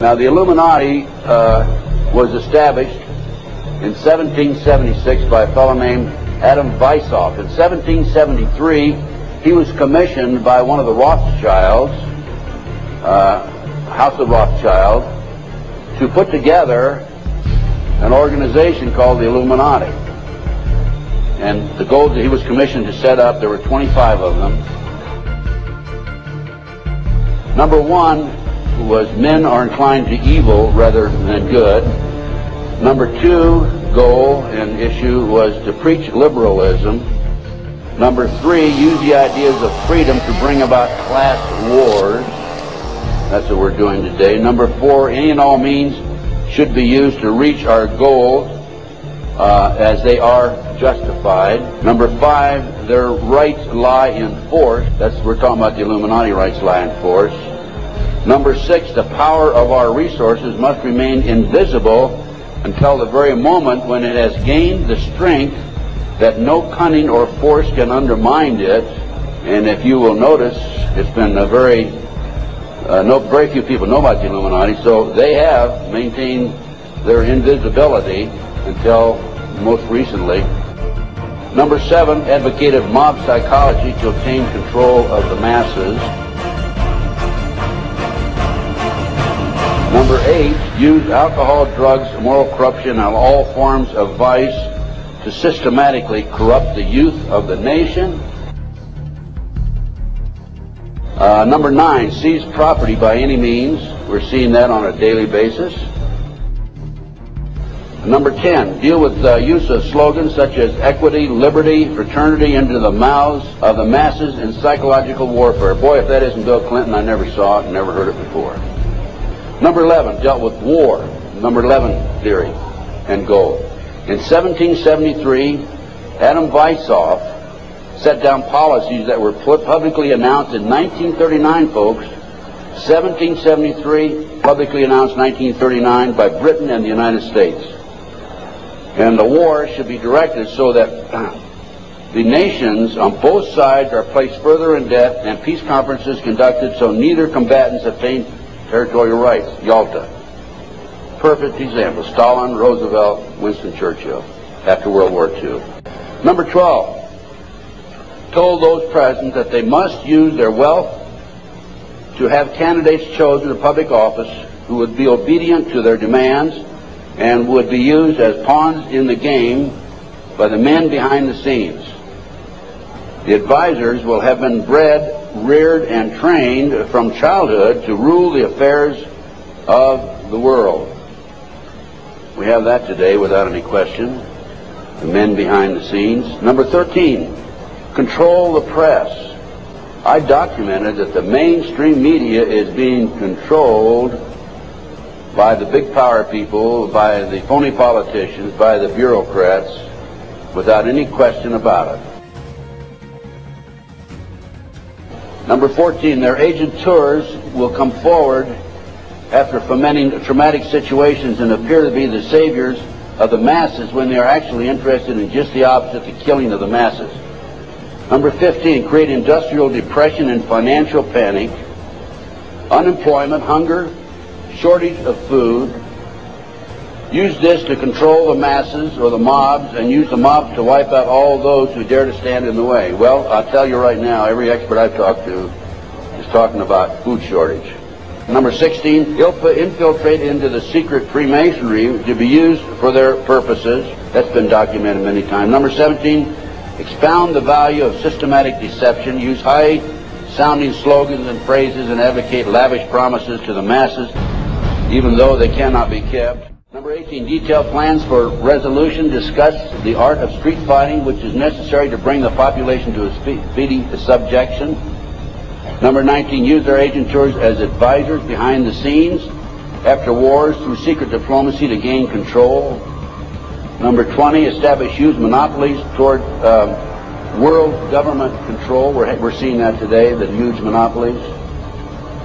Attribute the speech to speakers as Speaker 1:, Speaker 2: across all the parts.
Speaker 1: Now, the Illuminati was established in 1776 by a fellow named Adam Weishaupt. In 1773, he was commissioned by one of the Rothschilds, House of Rothschild, to put together an organization called the Illuminati. And the goals that he was commissioned to set up, there were 25 of them. Number one was men are inclined to evil rather than good. Number two goal and issue was to preach liberalism. Number three, use the ideas of freedom to bring about class wars. That's what we're doing today. Number four, any and all means should be used to reach our goals as they are justified. Number five, their rights lie in force. We're talking about the Illuminati rights lie in force. Number six, the power of our resources must remain invisible until the very moment when it has gained the strength that no cunning or force can undermine it. And if you will notice, it's been a very few people know about the Illuminati, so they have maintained their invisibility until most recently. Number seven, advocated mob psychology to obtain control of the masses. Number eight, use alcohol, drugs, moral corruption, and all forms of vice to systematically corrupt the youth of the nation. Number nine, seize property by any means. We're seeing that on a daily basis. Number 10, deal with the use of slogans such as equity, liberty, fraternity into the mouths of the masses in psychological warfare. Boy, if that isn't Bill Clinton, I never saw it and never heard it before. Number 11, dealt with war. Number 11 theory and goal. In 1773, Adam Weishaupt set down policies that were publicly announced in 1939, folks. 1773, publicly announced 1939 by Britain and the United States. And the war should be directed so that the nations on both sides are placed further in debt and peace conferences conducted so neither combatants obtain territorial rights. Yalta. Perfect example. Stalin, Roosevelt, Winston Churchill after World War II. Number 12. Told those present that they must use their wealth to have candidates chosen to public office who would be obedient to their demands and would be used as pawns in the game by the men behind the scenes. The advisors will have been bred, reared, and trained from childhood to rule the affairs of the world. We have that today without any question. The men behind the scenes. Number 13. Control the press. I documented that the mainstream media is being controlled by the big power people, by the phony politicians, by the bureaucrats, without any question about it. Number 14, their agenteurs will come forward after fomenting traumatic situations and appear to be the saviors of the masses when they are actually interested in just the opposite, the killing of the masses. Number 15, create industrial depression and financial panic, unemployment, hunger, shortage of food. Use this to control the masses or the mobs and use the mobs to wipe out all those who dare to stand in the way. Well, I'll tell you right now, every expert I've talked to is talking about food shortage. Number 16, infiltrate into the secret Freemasonry to be used for their purposes. That's been documented many times. Number 17, expound the value of systematic deception, use high-sounding slogans and phrases, and advocate lavish promises to the masses, even though they cannot be kept. Number 18, detail plans for resolution, discuss the art of street fighting, which is necessary to bring the population to a speedy subjection. Number 19, use their agentures as advisors behind the scenes after wars through secret diplomacy to gain control. Number 20, establish huge monopolies toward world government control. We're seeing that today, the huge monopolies.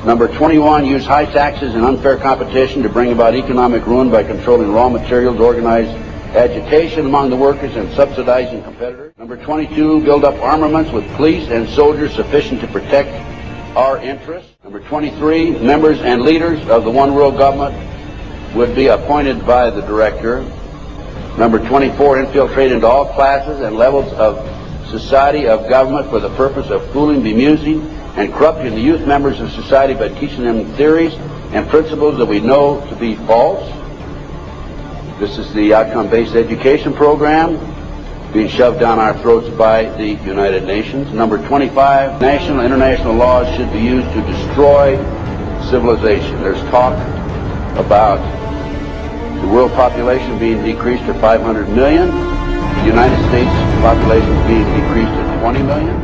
Speaker 1: Number 21, use high taxes and unfair competition to bring about economic ruin by controlling raw materials, organize agitation among the workers, and subsidizing competitors. Number 22, build up armaments with police and soldiers sufficient to protect our interests. Number 23, members and leaders of the one world government would be appointed by the director. Number 24, infiltrate into all classes and levels of society, of government, for the purpose of fooling, bemusing, and corrupting the youth members of society by teaching them theories and principles that we know to be false. This is the outcome-based education program being shoved down our throats by the United Nations. Number 25, national and international laws should be used to destroy civilization. There's talk about the world population being decreased to 500 million, the United States population being decreased to 20 million.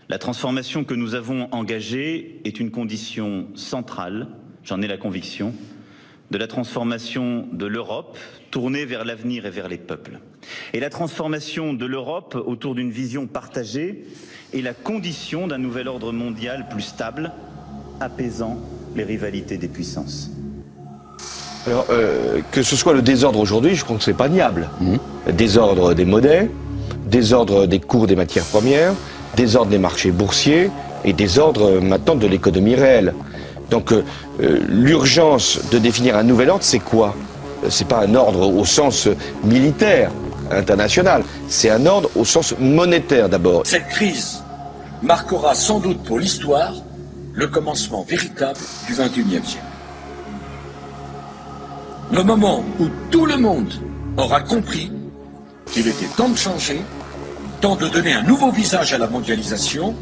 Speaker 2: La transformation que nous avons engagée est une condition centrale, j'en ai la conviction, de la transformation de l'Europe tournée vers l'avenir et vers les peuples. Et la transformation de l'Europe autour d'une vision partagée est la condition d'un nouvel ordre mondial plus stable, apaisant les rivalités des puissances.
Speaker 3: Alors, que ce soit le désordre aujourd'hui, je crois que c'est pas niable. Désordre des monnaies, désordre des cours des matières premières, désordre des marchés boursiers et désordre maintenant de l'économie réelle. Donc l'urgence de définir un nouvel ordre, c'est quoi? C'est pas un ordre au sens militaire, international, c'est un ordre au sens monétaire d'abord.
Speaker 4: Cette crise marquera sans doute pour l'histoire le commencement véritable du XXIe siècle. Le moment où tout le monde aura compris qu'il était temps de changer, temps de donner un nouveau visage à la mondialisation,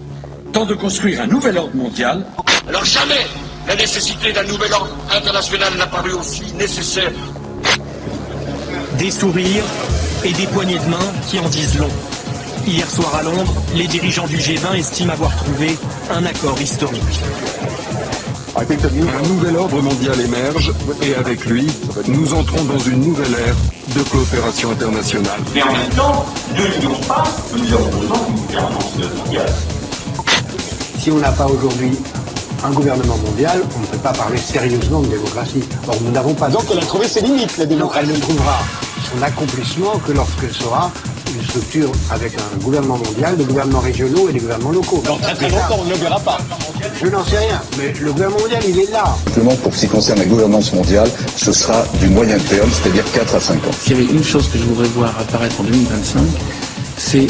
Speaker 4: temps de construire un nouvel ordre mondial.
Speaker 5: Alors jamais la nécessité d'un nouvel ordre international n'a paru aussi nécessaire.
Speaker 6: Des sourires et des poignées de main qui en disent long. Hier soir à Londres, les dirigeants du G20 estiment avoir trouvé un accord historique.
Speaker 7: Un nouvel ordre mondial émerge et avec lui, nous entrons dans une nouvelle ère de coopération internationale.
Speaker 5: Mais en même temps, ne nions pas que nous avons besoin d'une gouvernance mondiale.
Speaker 8: Si on n'a pas aujourd'hui un gouvernement mondial, on ne peut pas parler sérieusement de démocratie. Or, nous n'avons pas...
Speaker 9: Donc elle a trouvé ses limites, la démocratie.
Speaker 8: Non, elle ne trouvera son accomplissement que lorsqu'elle sera une structure avec un gouvernement mondial, des gouvernements régionaux et des gouvernements locaux.
Speaker 9: Dans très très longtemps, on ne le verra pas.
Speaker 8: Je n'en sais rien, mais le gouvernement mondial, il est là.
Speaker 10: Simplement, pour ce qui concerne la gouvernance mondiale, ce sera du moyen terme, c'est-à-dire 4 à 5 ans.
Speaker 11: S'il y avait une chose que je voudrais voir apparaître en 2025, c'est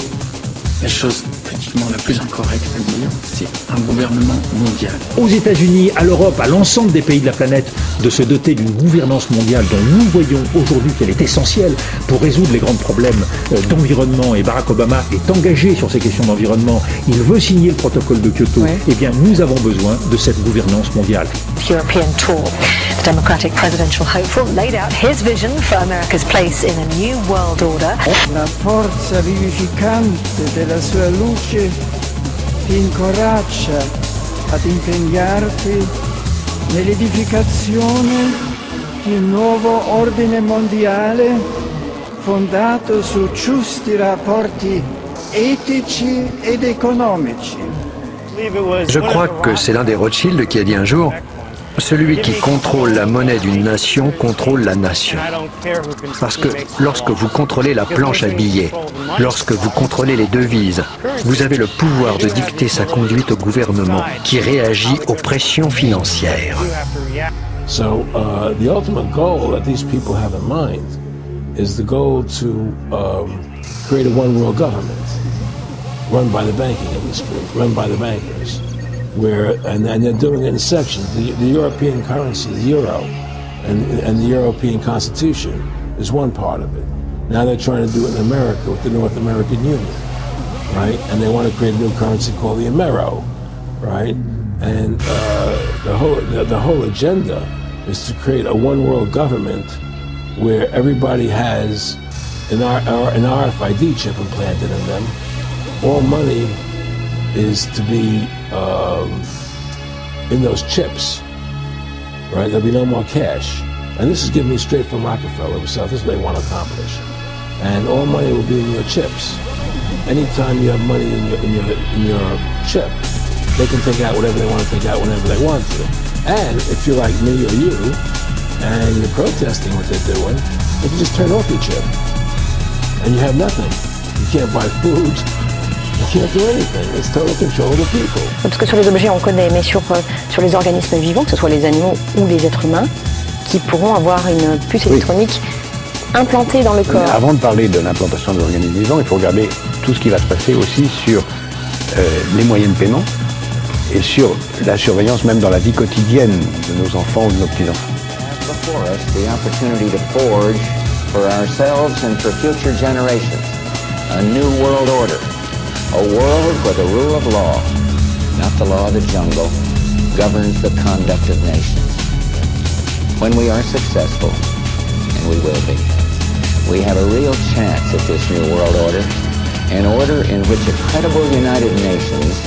Speaker 11: la chose pratiquement la plus incorrecte à dire, c'est un gouvernement mondial.
Speaker 12: Aux États-Unis, à l'Europe, à l'ensemble des pays de la planète, de se doter d'une gouvernance mondiale dont nous voyons aujourd'hui qu'elle est essentielle pour résoudre les grands problèmes d'environnement. Et Barack Obama est engagé sur ces questions d'environnement. Il veut signer le protocole de Kyoto. Ouais. Eh bien, nous avons besoin de cette gouvernance mondiale.
Speaker 13: European tour. The Democratic presidential hopeful laid out his vision for America's place in a new world order.
Speaker 14: La forza vivificante della sua luce ti incoraggia ad impegnarti nell'edificazione di un nuovo ordine mondiale fondato su giusti rapporti etici ed economici.
Speaker 15: Je crois que c'est l'un des Rothschild qui a dit un jour: celui qui contrôle la monnaie d'une nation contrôle la nation. Parce que lorsque vous contrôlez la planche à billets, lorsque vous contrôlez les devises, vous avez le pouvoir de dicter sa conduite au gouvernement qui réagit aux pressions financières.
Speaker 16: So the ultimate goal that these people have in mind is the goal to create a one world government run by the banking industry, run by the bankers. And they're doing it in sections. The European currency, the euro, and the European Constitution is one part of it. Now they're trying to do it in America with the North American Union, right? And they want to create a new currency called the Amero, right? And the whole agenda is to create a one world government where everybody has an RFID chip implanted in them. All money is to be in those chips, right? There'll be no more cash. And this is giving me straight from Rockefeller himself. This is what they want to accomplish. And all money will be in your chips. Anytime you have money in your chip, they can take out whatever they want to take out whenever they want to. And if you're like me or you, and you're protesting what they're doing, they can just turn off your chip. And you have nothing. You can't buy food. can't do anything. It's total control of the people.
Speaker 17: Parce que sur les objets, on connaît, mais sur les organismes vivants, que ce soit les animaux ou les êtres humains, qui pourront avoir une puce électronique implantée dans le corps.
Speaker 18: Mais avant de parler de l'implantation de l'organisme vivant, il faut regarder tout ce qui va se passer aussi sur les moyens de paiement et sur la surveillance même dans la vie quotidienne de nos enfants ou de nos petits-enfants.
Speaker 19: Before us, the opportunity to forge for ourselves and for future generations a new world order, a world where the rule of law, not the law of the jungle, governs the conduct of nations. When we are successful, and we will be, we have a real chance at this new world order, an order in which a credible United Nations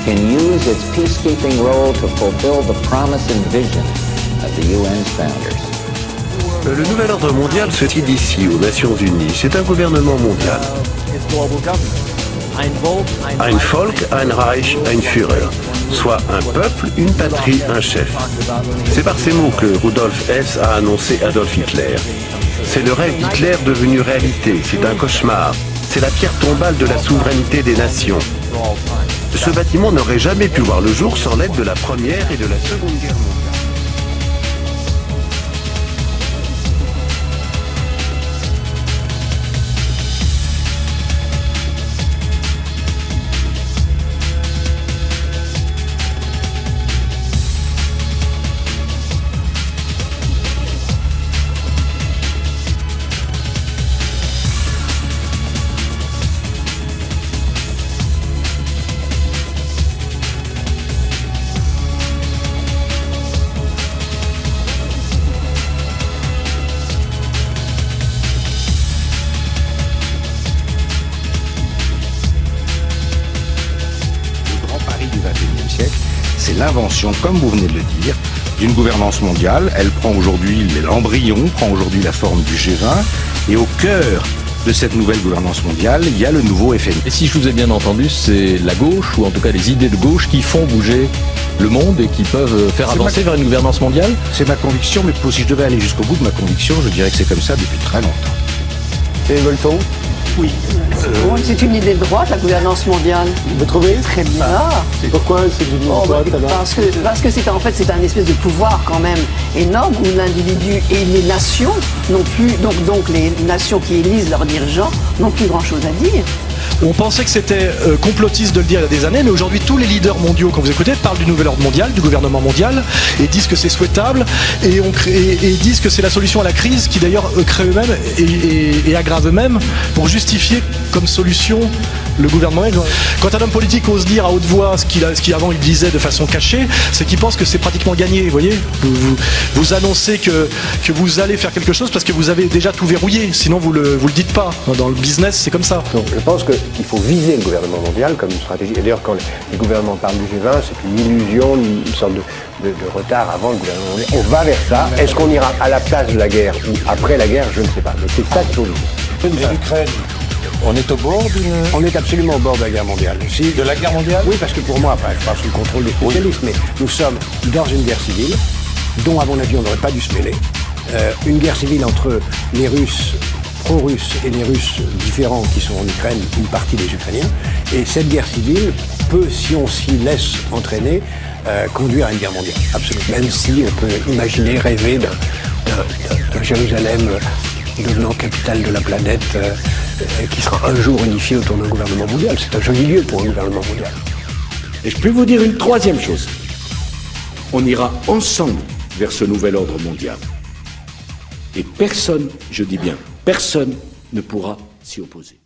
Speaker 19: can use its peacekeeping role to fulfill the promise and vision of the UN's founders.
Speaker 20: Le Nouvel Ordre Mondial se dit d'ici aux Nations Unies. C'est un gouvernement mondial. Ein Volk, ein Reich, ein Führer. Soit un peuple, une patrie, un chef. C'est par ces mots que Rudolf Hess a annoncé Adolf Hitler. C'est le rêve d'Hitler devenu réalité. C'est un cauchemar. C'est la pierre tombale de la souveraineté des nations. Ce bâtiment n'aurait jamais pu voir le jour sans l'aide de la Première et de la Seconde Guerre mondiale.
Speaker 3: L'invention, comme vous venez de le dire, d'une gouvernance mondiale. Elle prend aujourd'hui, l'embryon prend aujourd'hui la forme du G20, et au cœur de cette nouvelle gouvernance mondiale, il y a le nouveau FMI.
Speaker 21: Et si je vous ai bien entendu, c'est la gauche, ou en tout cas les idées de gauche, qui font bouger le monde et qui peuvent faire avancer vers une gouvernance mondiale?
Speaker 3: C'est ma conviction, mais si je devais aller jusqu'au bout de ma conviction, je dirais que c'est comme ça depuis très longtemps.
Speaker 18: C'est Volton?
Speaker 22: Oui. C'est une idée de droite, la gouvernance mondiale.
Speaker 18: Vous trouvez?
Speaker 22: Très bien.
Speaker 18: Pourquoi c'est une idée de droite alors?
Speaker 22: Parce que c'est en fait c'est un espèce de pouvoir quand même énorme où l'individu et les nations n'ont plus donc les nations qui élisent leurs dirigeants n'ont plus grand chose à dire.
Speaker 6: On pensait que c'était complotiste de le dire il y a des années, mais aujourd'hui tous les leaders mondiaux, quand vous écoutez, parlent du nouvel ordre mondial, du gouvernement mondial, et disent que c'est souhaitable, et disent que c'est la solution à la crise, qui d'ailleurs crée eux-mêmes et aggrave eux-mêmes, pour justifier comme solution le gouvernement. Quand un homme politique ose dire à haute voix ce qu'avant il disait de façon cachée, c'est qu'il pense que c'est pratiquement gagné, vous voyez. Vous annoncez que vous allez faire quelque chose parce que vous avez déjà tout verrouillé, sinon vous le dites pas. Dans le business, c'est comme ça.
Speaker 18: Donc je pense qu'il faut viser le gouvernement mondial comme une stratégie. Et d'ailleurs, quand les gouvernements parlent du G20, c'est une illusion, une sorte de retard avant le gouvernement mondial. On va vers ça. Est-ce qu'on ira à la place de la guerre ou après la guerre? Je ne sais pas. Mais c'est ça qu'il faut viser.
Speaker 23: L'Ukraine, on est au bord
Speaker 18: On est absolument au bord de la guerre mondiale.
Speaker 23: De la guerre mondiale?
Speaker 18: Oui, parce que pour moi, enfin, je parle sous le contrôle des spécialistes, mais nous sommes dans une guerre civile, dont à mon avis on n'aurait pas dû se mêler. Une guerre civile entre les Russes pro-russes et les Russes différents qui sont en Ukraine, une partie des Ukrainiens. Et cette guerre civile peut, si on s'y laisse entraîner, conduire à une guerre mondiale. Absolument. Même si on peut imaginer, rêver d'un Jérusalem devenant capitale de la planète qui sera un jour unifié autour d'un gouvernement mondial. C'est un joli lieu pour un gouvernement mondial.
Speaker 24: Et je peux vous dire une troisième chose. On ira ensemble vers ce nouvel ordre mondial. Et personne, je dis bien, personne ne pourra s'y opposer.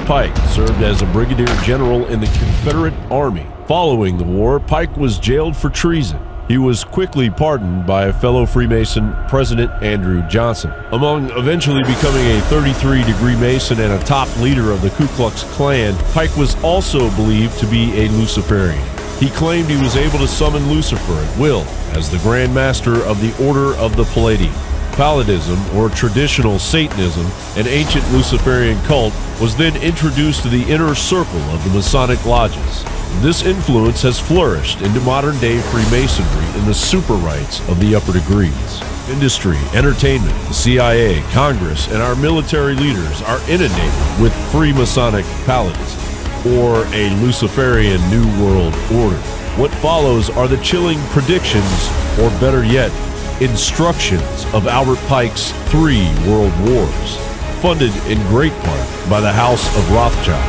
Speaker 1: Pike served as a brigadier general in the Confederate Army. Following the war, Pike was jailed for treason. He was quickly pardoned by fellow Freemason President Andrew Johnson. Among eventually becoming a 33-degree Mason and a top leader of the Ku Klux Klan, Pike was also believed to be a Luciferian. He claimed he was able to summon Lucifer at will as the Grand Master of the Order of the Palladium. Palladism, or traditional Satanism, an ancient Luciferian cult, was then introduced to the inner circle of the Masonic lodges. This influence has flourished into modern-day Freemasonry in the super rites of the upper degrees. Industry, entertainment, the CIA, Congress, and our military leaders are inundated with Freemasonic Palladism, or a Luciferian New World Order. What follows are the chilling predictions, or better yet, instructions of Albert Pike's 3 world wars, funded in great part by the House of Rothschild.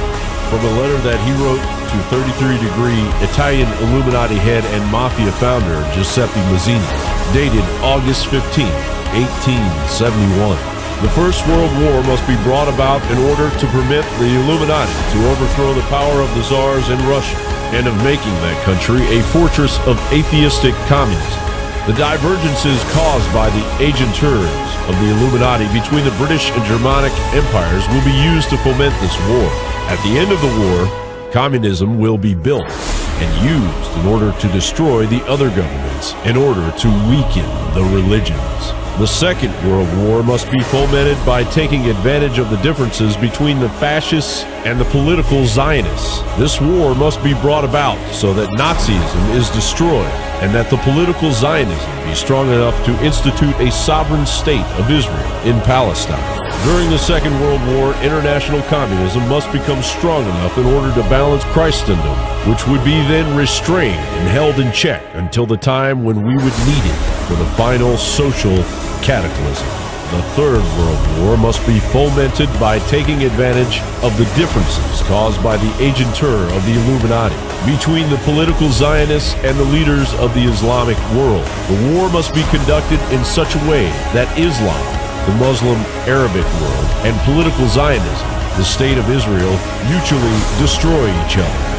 Speaker 1: From a letter that he wrote to 33-degree Italian Illuminati head and Mafia founder Giuseppe Mazzini, dated August 15, 1871. The First World War must be brought about in order to permit the Illuminati to overthrow the power of the Tsars in Russia, and of making that country a fortress of atheistic communism. The divergences caused by the agentures of the Illuminati between the British and Germanic empires will be used to foment this war. At the end of the war, communism will be built and used in order to destroy the other governments, in order to weaken the religions. The Second World War must be fomented by taking advantage of the differences between the fascists and the political Zionists. This war must be brought about so that Nazism is destroyed and that the political Zionism be strong enough to institute a sovereign state of Israel in Palestine. During the Second World War, international communism must become strong enough in order to balance Christendom, which would be then restrained and held in check until the time when we would need it for the final social cataclysm. The Third World War must be fomented by taking advantage of the differences caused by the agentur of the Illuminati between the political Zionists and the leaders of the Islamic world. The war must be conducted in such a way that Islam, the Muslim Arabic world, and political Zionism, the state of Israel, mutually destroy each other.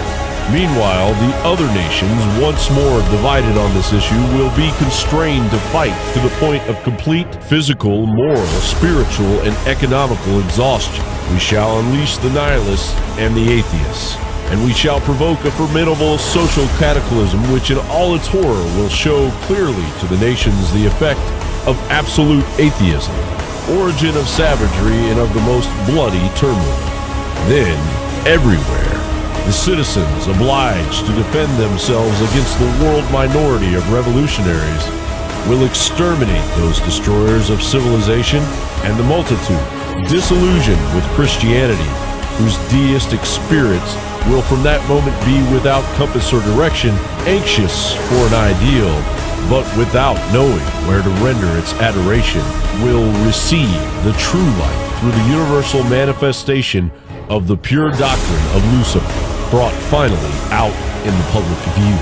Speaker 1: Meanwhile, the other nations, once more divided on this issue, will be constrained to fight to the point of complete physical, moral, spiritual, and economical exhaustion. We shall unleash the nihilists and the atheists, and we shall provoke a formidable social cataclysm which in all its horror will show clearly to the nations the effect of absolute atheism, origin of savagery and of the most bloody turmoil. Then, everywhere, the citizens obliged to defend themselves against the world minority of revolutionaries will exterminate those destroyers of civilization, and the multitude, disillusioned with Christianity, whose deistic spirits will from that moment be without compass or direction, anxious for an ideal, but without knowing where to render its adoration, will receive the true light through the universal manifestation of the pure doctrine of Lucifer, brought finally out in the public view.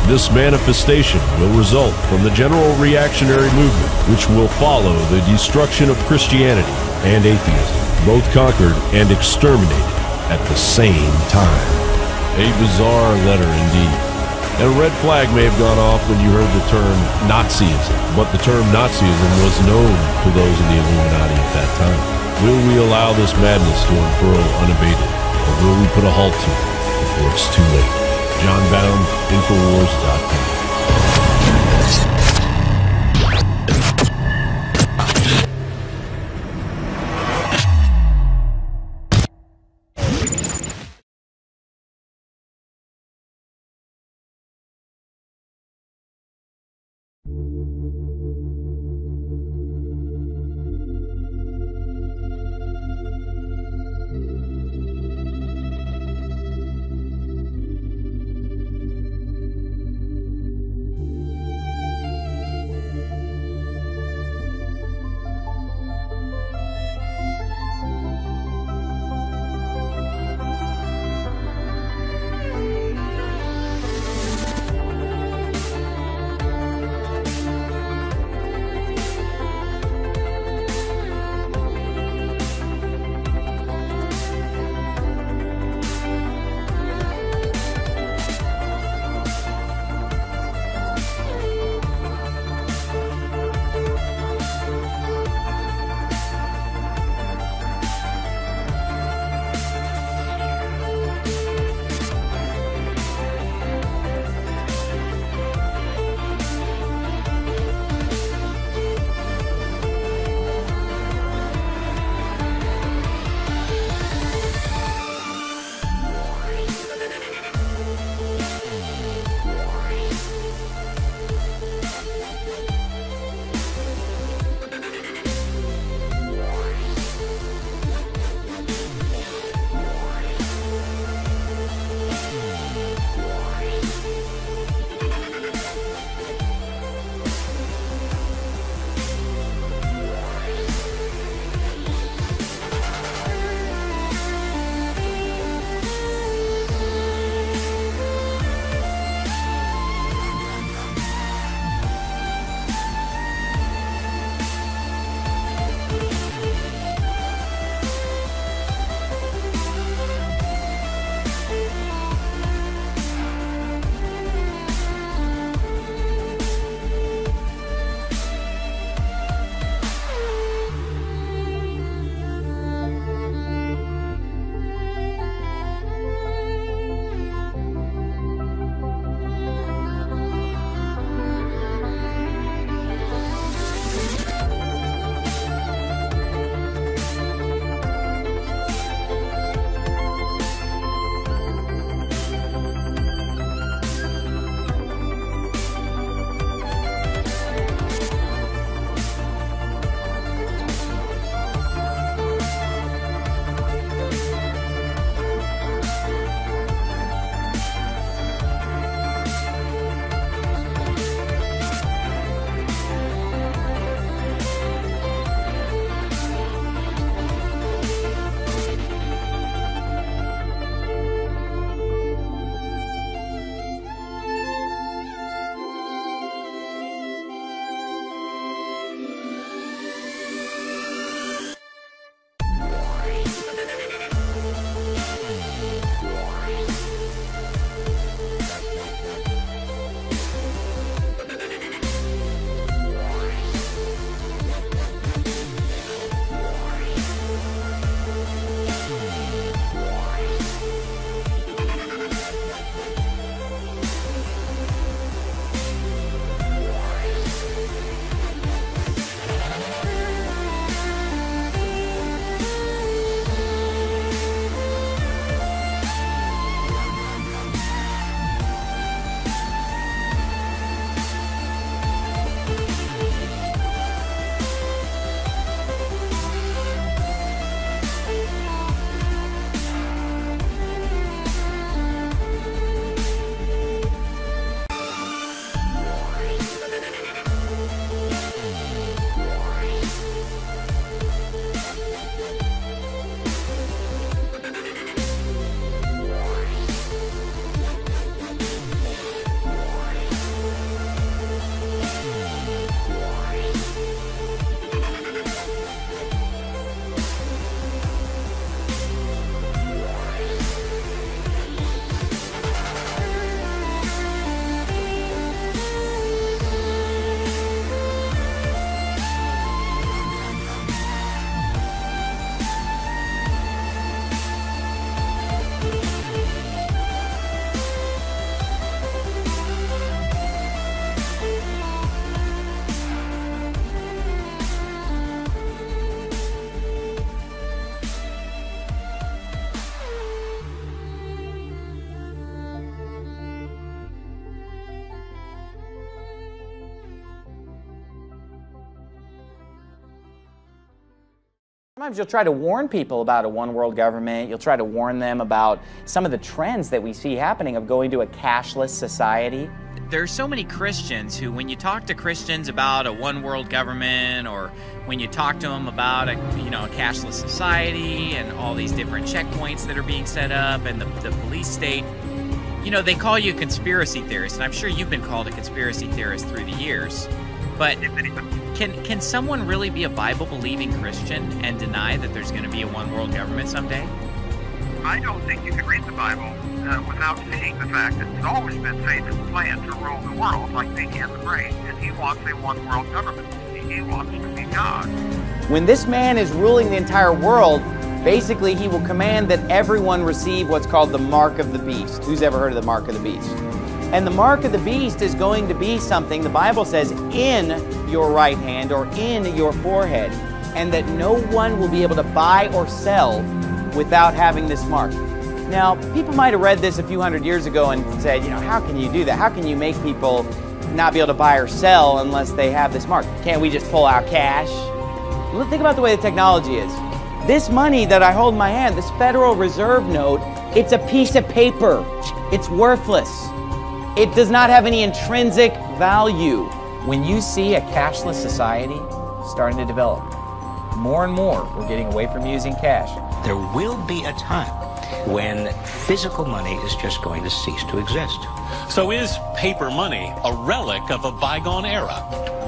Speaker 1: This manifestation will result from the general reactionary movement, which will follow the destruction of Christianity and atheism, both conquered and exterminated at the same time. A bizarre letter indeed. And a red flag may have gone off when you heard the term Nazism, but the term Nazism was known to those in the Illuminati at that time. Will we allow this madness to unfurl unabated, or will we put a halt to it before it's too late? John Baum, Infowars.com.
Speaker 2: Sometimes you'll try to warn people about a one-world government. You'll try to warn them about some of the trends that we see happening of going to a cashless society.
Speaker 4: There are so many Christians who, when you talk to Christians about a one-world government, or when you talk to them about a cashless society and all these different checkpoints that are being set up and the police state, they call you a conspiracy theorist, and I'm sure you've been called a conspiracy theorist through the years. But can someone really be a Bible-believing Christian and deny that there's going to be a one-world government someday?
Speaker 5: I don't think you can read the Bible without seeing the fact that it's always been Satan's plan to rule the world like Pinky and the Brain, and he wants a one-world government. He wants to be God.
Speaker 2: When this man is ruling the entire world, basically he will command that everyone receive what's called the mark of the beast. Who's ever heard of the mark of the beast? And the mark of the beast is going to be something, the Bible says, in your right hand or in your forehead, and that no one will be able to buy or sell without having this mark. Now, people might have read this a few hundred years ago and said, how can you do that? How can you make people not be able to buy or sell unless they have this mark? Can't we just pull out cash? Think about the way the technology is. This money that I hold in my hand, this Federal Reserve note, it's a piece of paper. It's worthless. It does not have any intrinsic value. When you see a cashless society starting to develop, more and more we're getting away from using cash.
Speaker 7: There will be a time when physical money is just going to cease to exist.
Speaker 25: So is paper money a relic of a bygone era?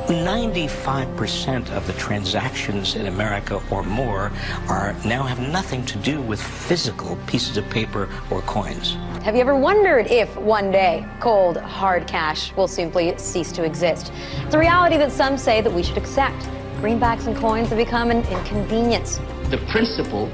Speaker 7: 95% of the transactions in America or more now have nothing to do with physical pieces of paper or coins.
Speaker 17: Have you ever wondered if one day cold, hard cash will simply cease to exist? It's a reality that some say that we should accept. Greenbacks and coins have become an inconvenience.
Speaker 26: The principle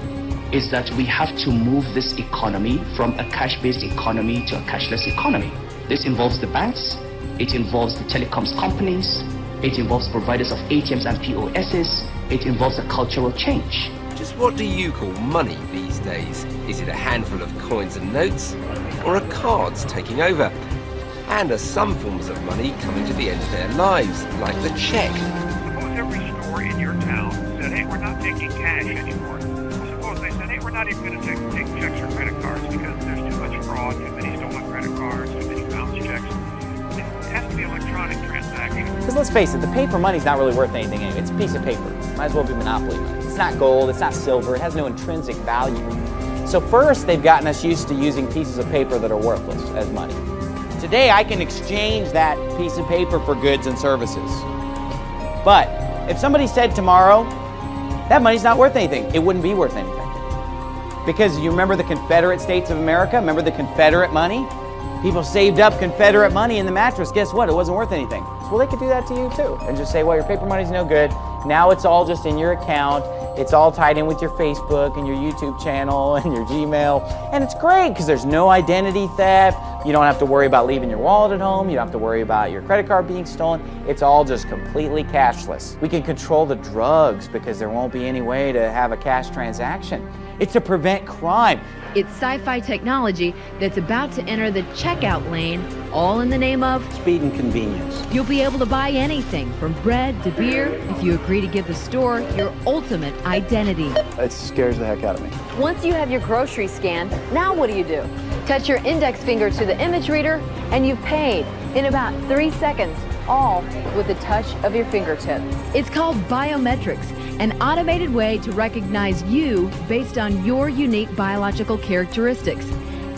Speaker 26: is that we have to move this economy from a cash-based economy to a cashless economy. This involves the banks, it involves the telecoms companies, it involves providers of ATMs and POSs, it involves a cultural change.
Speaker 27: Just what do you call money these days? Is it a handful of coins and notes, or are cards taking over? And are some forms of money coming to the end of their lives, like the check?
Speaker 5: Suppose every store in your town said, hey, we're not taking cash anymore. Suppose they said, hey, we're not even going to take checks or credit cards because there's too much fraud, too many stolen credit cards, too many bounce checks. It has to be electronic transaction.
Speaker 2: Because let's face it, the paper money's not really worth anything anyway. It's a piece of paper. Might as well be monopoly money. It's not gold, it's not silver, it has no intrinsic value. So first, they've gotten us used to using pieces of paper that are worthless as money. Today, I can exchange that piece of paper for goods and services. But if somebody said tomorrow, that money's not worth anything, it wouldn't be worth anything. Because you remember the Confederate States of America? Remember the Confederate money? People saved up Confederate money in the mattress. Guess what? It wasn't worth anything. Well, they could do that to you too. And just say, well, your paper money's no good. Now it's all just in your account. It's all tied in with your Facebook and your YouTube channel and your Gmail. And it's great because there's no identity theft. You don't have to worry about leaving your wallet at home. You don't have to worry about your credit card being stolen. It's all just completely cashless. We can control the drugs because there won't be any way to have a cash transaction. It's to prevent crime.
Speaker 28: It's sci-fi technology that's about to enter the checkout lane, all in the name of
Speaker 18: speed and convenience.
Speaker 28: You'll be able to buy anything from bread to beer if you agree to give the store your ultimate identity.
Speaker 29: It scares the heck out of me.
Speaker 17: Once you have your groceries scanned, now what do? Touch your index finger to the image reader and you've paid in about 3 seconds, all with the touch of your fingertip.
Speaker 28: It's called biometrics, an automated way to recognize you based on your unique biological characteristics.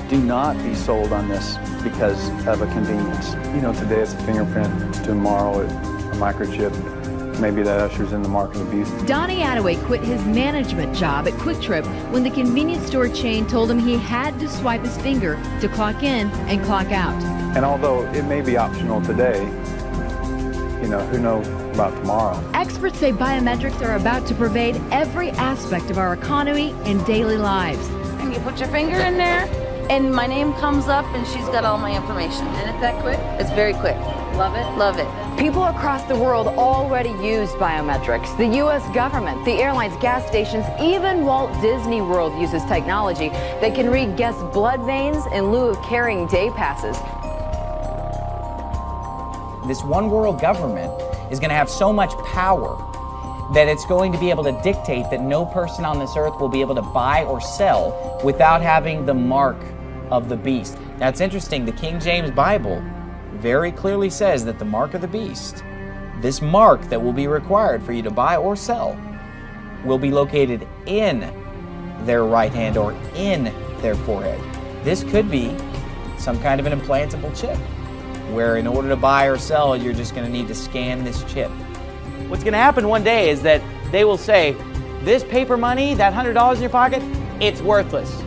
Speaker 29: Do not be sold on this because of a convenience. You know, today it's a fingerprint, tomorrow it's a microchip. Maybe that ushers in the mark of the beast.
Speaker 28: Donnie Attaway quit his management job at Quick Trip when the convenience store chain told him he had to swipe his finger to clock in and clock out.
Speaker 29: And although it may be optional today, you know, who knows about tomorrow?
Speaker 28: Experts say biometrics are about to pervade every aspect of our economy and daily lives.
Speaker 30: And you put your finger in there, and my name comes up, and she's got all my information. And it's that quick? It's very quick. Love it? Love it.
Speaker 17: People across the world already use biometrics. The U.S. government, the airlines, gas stations, even Walt Disney World uses technology that can read guests' blood veins in lieu of carrying day passes.
Speaker 2: This one world government is going to have so much power that it's going to be able to dictate that no person on this earth will be able to buy or sell without having the mark of the beast. Now it's interesting, the King James Bible very clearly says that the mark of the beast, this mark that will be required for you to buy or sell, will be located in their right hand or in their forehead. This could be some kind of an implantable chip, where in order to buy or sell, you're just going to need to scan this chip. What's going to happen one day is that they will say, this paper money, that $100 in your pocket, it's worthless.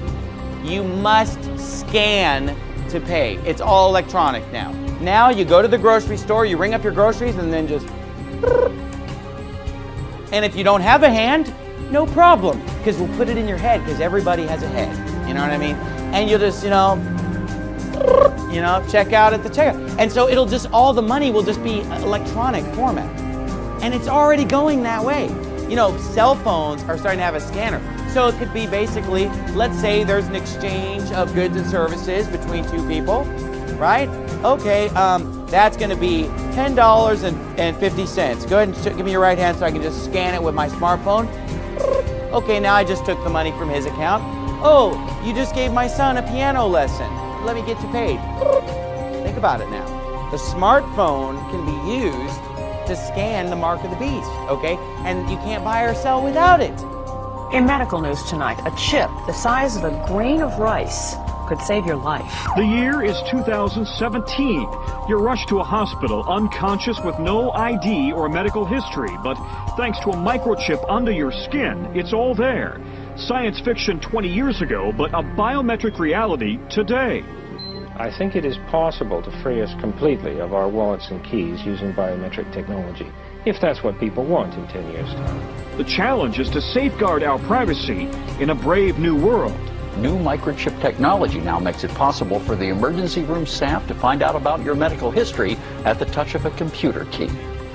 Speaker 2: You must scan to pay. It's all electronic now. Now you go to the grocery store, you ring up your groceries, and then just... And if you don't have a hand, no problem, because we'll put it in your head, because everybody has a head. You know what I mean? And you'll just, check out at the checkout. And so it'll just, all the money will just be electronic format. And it's already going that way. Cell phones are starting to have a scanner. So it could be basically, let's say there's an exchange of goods and services between two people, right? Okay, that's going to be $10.50. Go ahead and give me your right hand so I can just scan it with my smartphone. Okay, now I just took the money from his account. Oh, you just gave my son a piano lesson. Let me get you paid. Think about it now. The smartphone can be used to scan the mark of the beast, okay? And you can't buy or sell without it.
Speaker 8: In medical news tonight, a chip the size of a grain of rice could save your life.
Speaker 5: The year is 2017. You're rushed to a hospital unconscious with no ID or medical history, but thanks to a microchip under your skin, it's all there. Science fiction 20 years ago, but a biometric reality today.
Speaker 23: I think it is possible to free us completely of our wallets and keys using biometric technology, if that's what people want in 10 years' time.
Speaker 5: The challenge is to safeguard our privacy in a brave new world.
Speaker 9: New microchip technology now makes it possible for the emergency room staff to find out about your medical history at the touch of a computer key.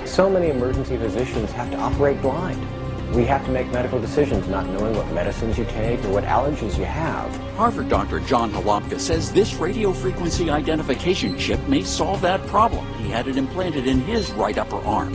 Speaker 10: So many emergency physicians have to operate blind. We have to make medical decisions not knowing what medicines you take or what allergies you have.
Speaker 9: Harvard Dr. John Halopka says this radio frequency identification chip may solve that problem. He had it implanted in his right upper arm.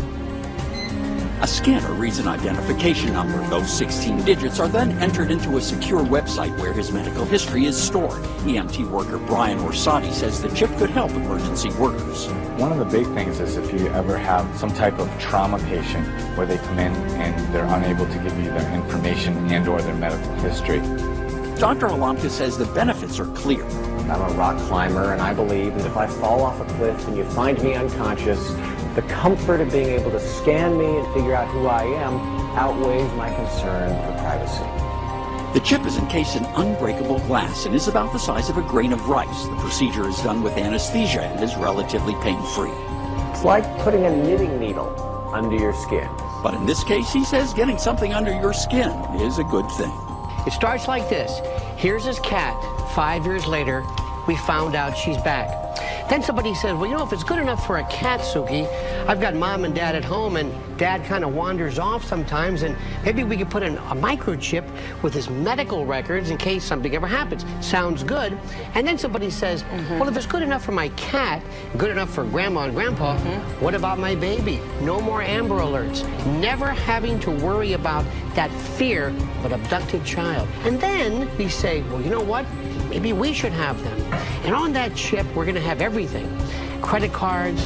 Speaker 9: A scanner reads an identification number. Those 16 digits are then entered into a secure website where his medical history is stored. EMT worker Brian Orsatti says the chip could help emergency workers.
Speaker 11: One of the big things is if you ever have some type of trauma patient where they come in and they're unable to give you their information and or their medical history.
Speaker 9: Dr. Halopka says the benefits are clear.
Speaker 10: I'm a rock climber and I believe that if I fall off a cliff and you find me unconscious, the comfort of being able to scan me and figure out who I am outweighs my concern for privacy.
Speaker 9: The chip is encased in unbreakable glass and is about the size of a grain of rice. The procedure is done with anesthesia and is relatively pain-free.
Speaker 10: It's like putting a knitting needle under your skin.
Speaker 9: But in this case, he says getting something under your skin is a good thing.
Speaker 12: It starts like this. Here's his cat. 5 years later, we found out she's back. Then somebody said, well, if it's good enough for a cat, Suki, I've got mom and dad at home, and dad kind of wanders off sometimes, and maybe we could put in a microchip with his medical records in case something ever happens. Sounds good. And then somebody says, well, if it's good enough for my cat, good enough for grandma and grandpa, what about my baby? No more Amber Alerts. Never having to worry about that fear of an abducted child. And then we say, well, you know what? Maybe we should have them. And on that chip, we're going to have everything. Credit cards,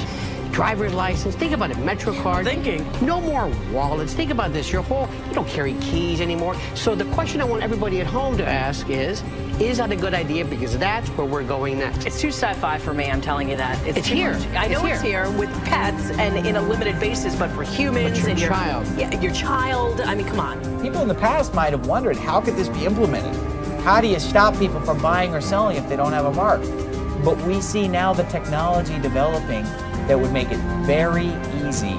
Speaker 12: driver's license. Think about it, Metro card.
Speaker 8: Thinking.
Speaker 12: No more wallets. Think about this. You don't carry keys anymore. So the question I want everybody at home to ask is that a good idea? Because that's where we're going next.
Speaker 8: It's too sci-fi for me, I'm telling you that.
Speaker 12: It's here.
Speaker 8: I know it's here with pets and in a limited basis, but for humans
Speaker 12: but
Speaker 8: and
Speaker 12: your child.
Speaker 8: Your child, I mean, come on.
Speaker 2: People in the past might have wondered, how could this be implemented? How do you stop people from buying or selling if they don't have a mark? But we see now the technology developing that would make it very easy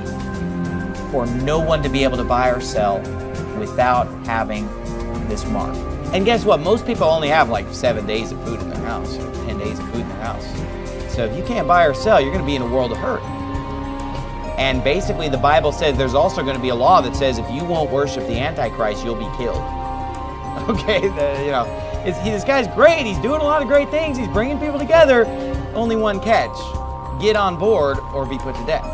Speaker 2: for no one to be able to buy or sell without having this mark. And guess what? Most people only have like 7 days of food in their house, or 10 days of food in their house. So if you can't buy or sell, you're going to be in a world of hurt. And basically the Bible says there's also going to be a law that says if you won't worship the Antichrist, you'll be killed. Okay, this guy's great. He's doing a lot of great things. He's bringing people together. Only one catch. Get on board or be put to death.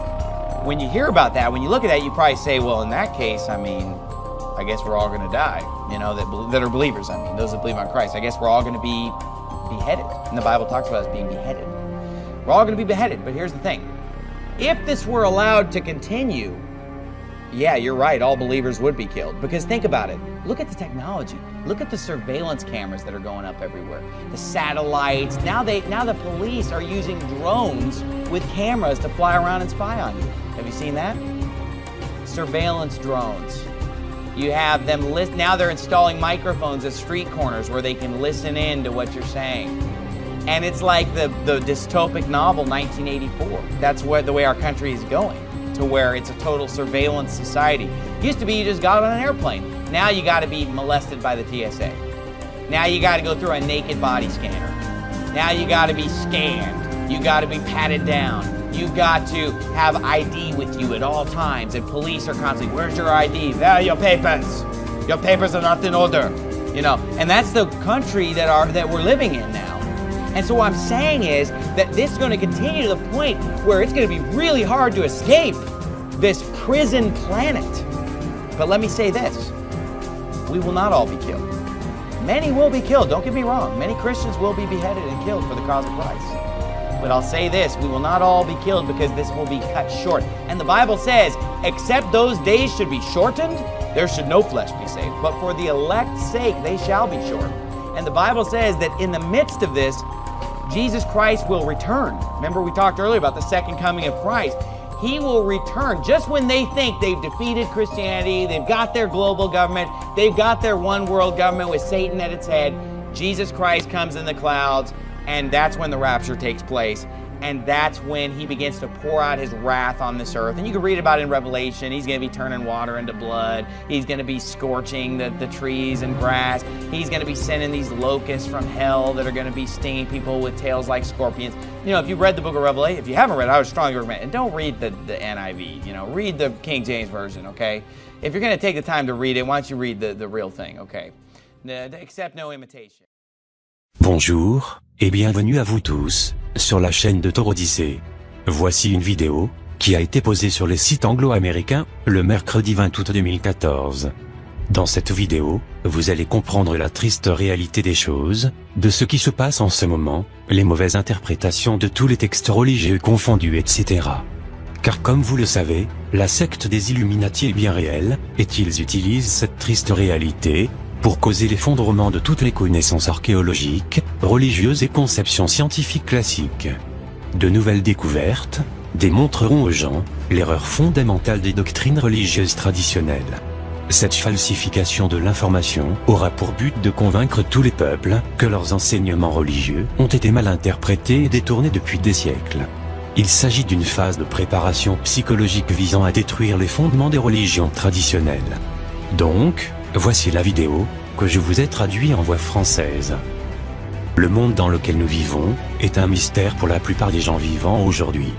Speaker 2: when you hear about that, when you look at that, you probably say, well, in that case, I mean, I guess we're all going to die, you know, that are believers, I mean, those that believe on Christ. I guess we're all going to be beheaded. And the Bible talks about us being beheaded. We're all going to be beheaded, but here's the thing. If this were allowed to continue, yeah, you're right, all believers would be killed. Because think about it. Look at the technology. Look at the surveillance cameras that are going up everywhere. The satellites. Now the police are using drones with cameras to fly around and spy on you. Have you seen that? Surveillance drones. You have them now they're installing microphones at street corners where they can listen in to what you're saying. And it's like the dystopic novel 1984. That's the way our country is going, to where it's a total surveillance society. Used to be you just got on an airplane. Now you got to be molested by the TSA. Now you got to go through a naked body scanner. Now you got to be scanned. You got to be patted down. You've got to have ID with you at all times, and police are constantly, where's your ID? There, your papers. Your papers are not in order. You know, and that's the country that we're living in now. And so what I'm saying is that this is going to continue to the point where it's going to be really hard to escape this prison planet. But let me say this, we will not all be killed. Many will be killed, don't get me wrong. Many Christians will be beheaded and killed for the cause of Christ. But I'll say this, we will not all be killed because this will be cut short. And the Bible says, except those days should be shortened, there should no flesh be saved. But for the elect's sake, they shall be shortened. And the Bible says that in the midst of this, Jesus Christ will return. Remember we talked earlier about the second coming of Christ. He will return just when they think they've defeated Christianity, they've got their global government, they've got their one world government with Satan at its head. Jesus Christ comes in the clouds, and that's when the rapture takes place. And that's when he begins to pour out his wrath on this earth. And you can read about it in Revelation. He's going to be turning water into blood. He's going to be scorching the trees and grass. He's going to be sending these locusts from hell that are going to be stinging people with tails like scorpions. You know, if you've read the book of Revelation, if you haven't read it, I would strongly recommend it. And don't read the NIV, you know, read the King James Version, okay? If you're going to take the time to read it, why don't you read the real thing, okay? Accept no imitation.
Speaker 3: Bonjour, et bienvenue à vous tous, sur la chaîne de Odyssée. Voici une vidéo, qui a été posée sur les sites anglo-américains, le mercredi 20 août 2014. Dans cette vidéo, vous allez comprendre la triste réalité des choses, de ce qui se passe en ce moment, les mauvaises interprétations de tous les textes religieux confondus, etc. Car comme vous le savez, la secte des Illuminati est bien réelle, et ils utilisent cette triste réalité, pour causer l'effondrement de toutes les connaissances archéologiques, religieuses et conceptions scientifiques classiques. De nouvelles découvertes démontreront aux gens l'erreur fondamentale des doctrines religieuses traditionnelles. Cette falsification de l'information aura pour but de convaincre tous les peuples que leurs enseignements religieux ont été mal interprétés et détournés depuis des siècles. Il s'agit d'une phase de préparation psychologique visant à détruire les fondements des religions traditionnelles. Donc, voici la vidéo, que je vous ai traduite en voix française. Le monde dans lequel nous vivons, est un mystère pour la plupart des gens vivants aujourd'hui.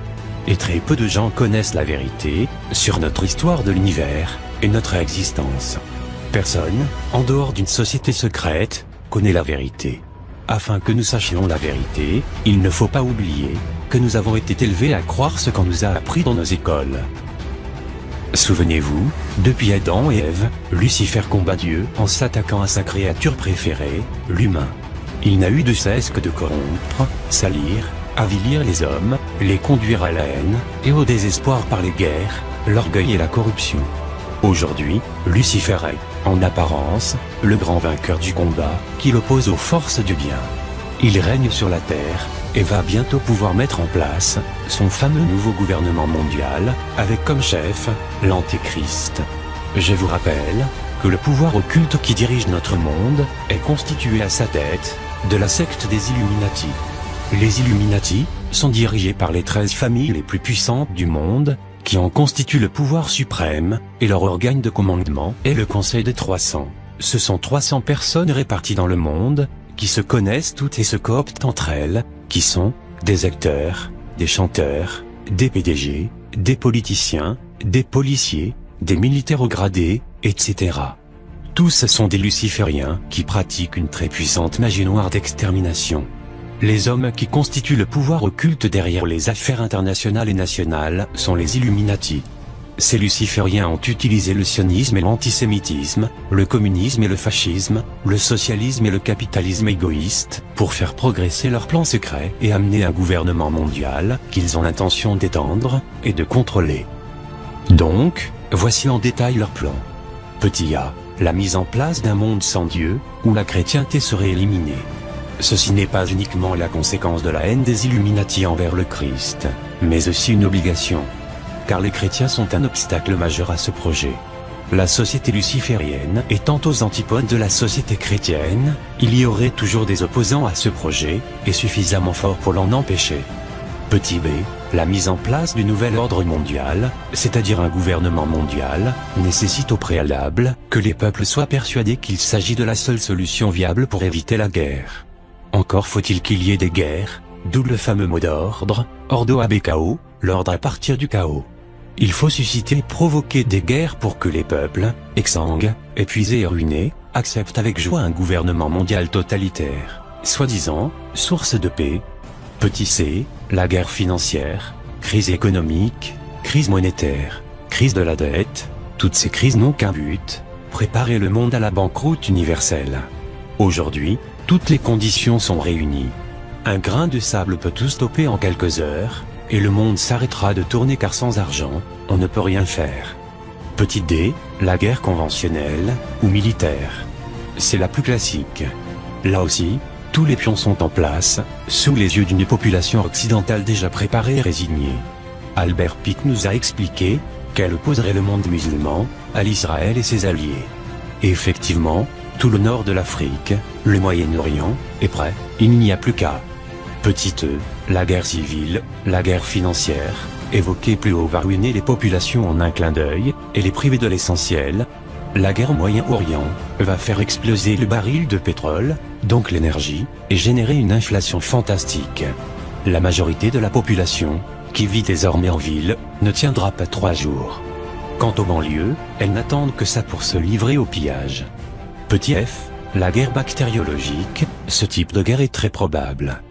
Speaker 3: Et très peu de gens connaissent la vérité, sur notre histoire de l'univers, et notre existence. Personne, en dehors d'une société secrète, connaît la vérité. Afin que nous sachions la vérité, il ne faut pas oublier, que nous avons été élevés à croire ce qu'on nous a appris dans nos écoles. Souvenez-vous, depuis Adam et Ève, Lucifer combat Dieu en s'attaquant à sa créature préférée, l'humain. Il n'a eu de cesse que de corrompre, salir, avilir les hommes, les conduire à la haine, et au désespoir par les guerres, l'orgueil et la corruption. Aujourd'hui, Lucifer est, en apparence, le grand vainqueur du combat, qui l'oppose aux forces du bien. Il règne sur la terre, et va bientôt pouvoir mettre en place son fameux nouveau gouvernement mondial, avec comme chef, l'Antéchrist. Je vous rappelle que le pouvoir occulte qui dirige notre monde est constitué à sa tête de la secte des Illuminati. Les Illuminati sont dirigés par les 13 familles les plus puissantes du monde, qui en constituent le pouvoir suprême, et leur organe de commandement est le Conseil des 300. Ce sont 300 personnes réparties dans le monde, qui se connaissent toutes et se cooptent entre elles, qui sont des acteurs, des chanteurs, des PDG, des politiciens, des policiers, des militaires au gradé, etc. Tous sont des lucifériens qui pratiquent une très puissante magie noire d'extermination. Les hommes qui constituent le pouvoir occulte derrière les affaires internationales et nationales sont les Illuminati. Ces lucifériens ont utilisé le sionisme et l'antisémitisme, le communisme et le fascisme, le socialisme et le capitalisme égoïste, pour faire progresser leurs plans secrets et amener un gouvernement mondial qu'ils ont l'intention d'étendre et de contrôler. Donc, voici en détail leur plan. Petit a, la mise en place d'un monde sans Dieu, où la chrétienté serait éliminée. Ceci n'est pas uniquement la conséquence de la haine des Illuminati envers le Christ, mais aussi une obligation. Car les chrétiens sont un obstacle majeur à ce projet. La société luciférienne étant aux antipodes de la société chrétienne, il y aurait toujours des opposants à ce projet, et suffisamment forts pour l'en empêcher. Petit b, la mise en place du nouvel ordre mondial, c'est-à-dire un gouvernement mondial, nécessite au préalable que les peuples soient persuadés qu'il s'agit de la seule solution viable pour éviter la guerre. Encore faut-il qu'il y ait des guerres, d'où le fameux mot d'ordre, ordo ab chaos, l'ordre à partir du chaos. Il faut susciter et provoquer des guerres pour que les peuples, exsangues, épuisés et ruinés, acceptent avec joie un gouvernement mondial totalitaire, soi-disant, source de paix. Petit c, la guerre financière, crise économique, crise monétaire, crise de la dette, toutes ces crises n'ont qu'un but, préparer le monde à la banqueroute universelle. Aujourd'hui, toutes les conditions sont réunies. Un grain de sable peut tout stopper en quelques heures, et le monde s'arrêtera de tourner car sans argent, on ne peut rien faire. Petit d, la guerre conventionnelle, ou militaire. C'est la plus classique. Là aussi, tous les pions sont en place, sous les yeux d'une population occidentale déjà préparée et résignée. Albert Pitt nous a expliqué qu'elle opposerait le monde musulman à l'Israël et ses alliés. Et effectivement, tout le nord de l'Afrique, le Moyen-Orient, est prêt, il n'y a plus qu'à. Petit e, la guerre civile, la guerre financière, évoquée plus haut va ruiner les populations en un clin d'œil, et les priver de l'essentiel. La guerre au Moyen-Orient va faire exploser le baril de pétrole, donc l'énergie, et générer une inflation fantastique. La majorité de la population, qui vit désormais en ville, ne tiendra pas 3 jours. Quant aux banlieues, elles n'attendent que ça pour se livrer au pillage. Petit f, la guerre bactériologique, ce type de guerre est très probable.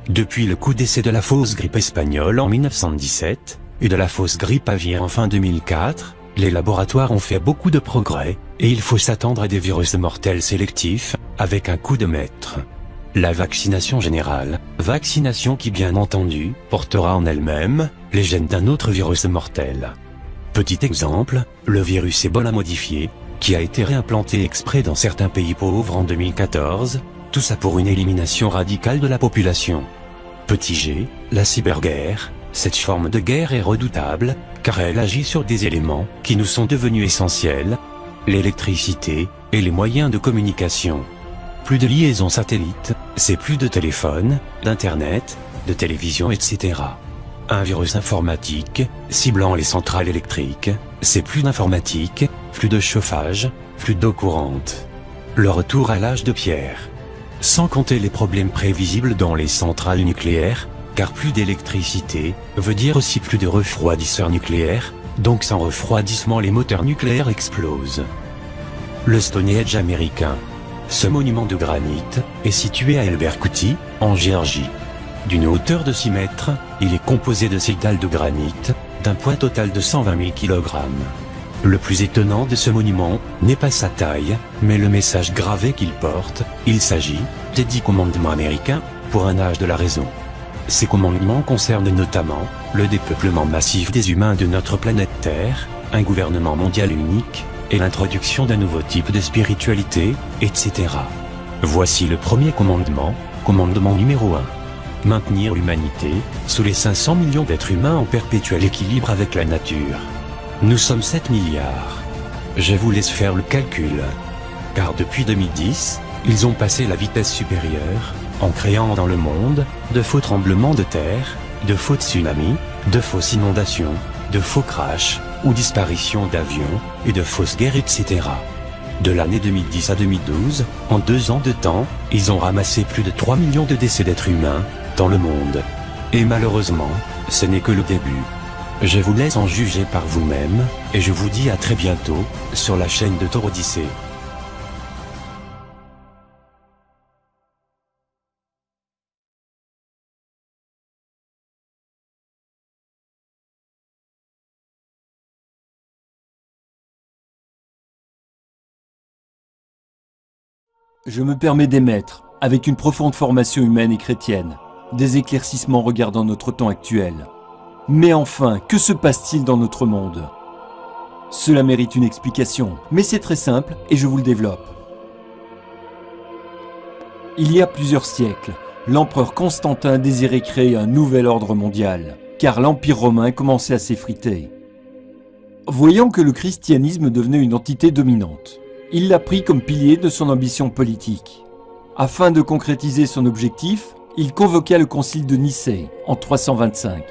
Speaker 3: Depuis le coup d'essai de la fausse grippe espagnole en 1917, et de la fausse grippe aviaire en fin 2004, les laboratoires ont fait beaucoup de progrès, et il faut s'attendre à des virus mortels sélectifs, avec un coup de maître. La vaccination générale, vaccination qui bien entendu, portera en elle-même, les gènes d'un autre virus mortel. Petit exemple, le virus Ebola modifié, qui a été réimplanté exprès dans certains pays pauvres en 2014, tout ça pour une élimination radicale de la population. Petit g, la cyberguerre, cette forme de guerre est redoutable, car elle agit sur des éléments qui nous sont devenus essentiels, l'électricité et les moyens de communication. Plus de liaisons satellites, c'est plus de téléphones, d'internet, de télévision, etc. Un virus informatique, ciblant les centrales électriques, c'est plus d'informatique, plus de chauffage, plus d'eau courante. Le retour à l'âge de pierre. Sans compter les problèmes prévisibles dans les centrales nucléaires, car plus d'électricité, veut dire aussi plus de refroidisseurs nucléaires, donc sans refroidissement les moteurs nucléaires explosent. Le Stonehenge américain. Ce monument de granit est situé à Elberkuti, en Géorgie. D'une hauteur de 6 mètres, il est composé de 6 dalles de granit, d'un poids total de 120 000 kg. Le plus étonnant de ce monument n'est pas sa taille, mais le message gravé qu'il porte. Il s'agit des 10 commandements américains, pour un âge de la raison. Ces commandements concernent notamment le dépeuplement massif des humains de notre planète Terre, un gouvernement mondial unique, et l'introduction d'un nouveau type de spiritualité, etc. Voici le premier commandement, commandement numéro 1. Maintenir l'humanité, sous les 500 millions d'êtres humains en perpétuel équilibre avec la nature. Nous sommes 7 milliards. Je vous laisse faire le calcul. Car depuis 2010, ils ont passé la vitesse supérieure, en créant dans le monde, de faux tremblements de terre, de faux tsunamis, de fausses inondations, de faux crashs, ou disparitions d'avions, et de fausses guerres, etc. De l'année 2010 à 2012, en 2 ans de temps, ils ont ramassé plus de 3 millions de décès d'êtres humains, dans le monde. Et malheureusement, ce n'est que le début. Je vous laisse en juger par vous-même, et je vous dis à très bientôt, sur la chaîne de Odyssée.
Speaker 6: Je me permets d'émettre, avec une profonde formation humaine et chrétienne, des éclaircissements regardant notre temps actuel. Mais enfin, que se passe-t-il dans notre monde? Cela mérite une explication, mais c'est très simple et je vous le développe. Il y a plusieurs siècles, l'empereur Constantin désirait créer un nouvel ordre mondial, car l'Empire romain commençait à s'effriter. Voyant que le christianisme devenait une entité dominante, il l'a pris comme pilier de son ambition politique. Afin de concrétiser son objectif, il convoqua le concile de Nicée en 325.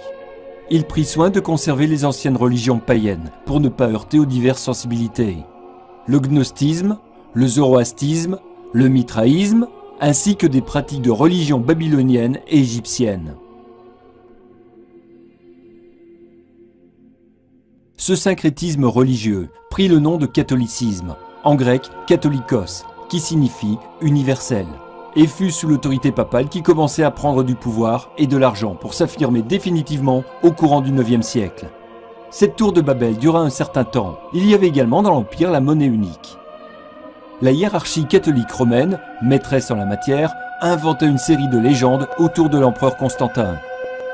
Speaker 6: Il prit soin de conserver les anciennes religions païennes pour ne pas heurter aux diverses sensibilités. Le gnostisme, le zoroastisme, le mitraïsme, ainsi que des pratiques de religion babylonienne et égyptienne. Ce syncrétisme religieux prit le nom de catholicisme, en grec katholikos, qui signifie universel, et fut sous l'autorité papale qui commençait à prendre du pouvoir et de l'argent pour s'affirmer définitivement au courant du IXe siècle. Cette tour de Babel dura un certain temps. Il y avait également dans l'Empire la monnaie unique. La hiérarchie catholique romaine, maîtresse en la matière, inventa une série de légendes autour de l'empereur Constantin.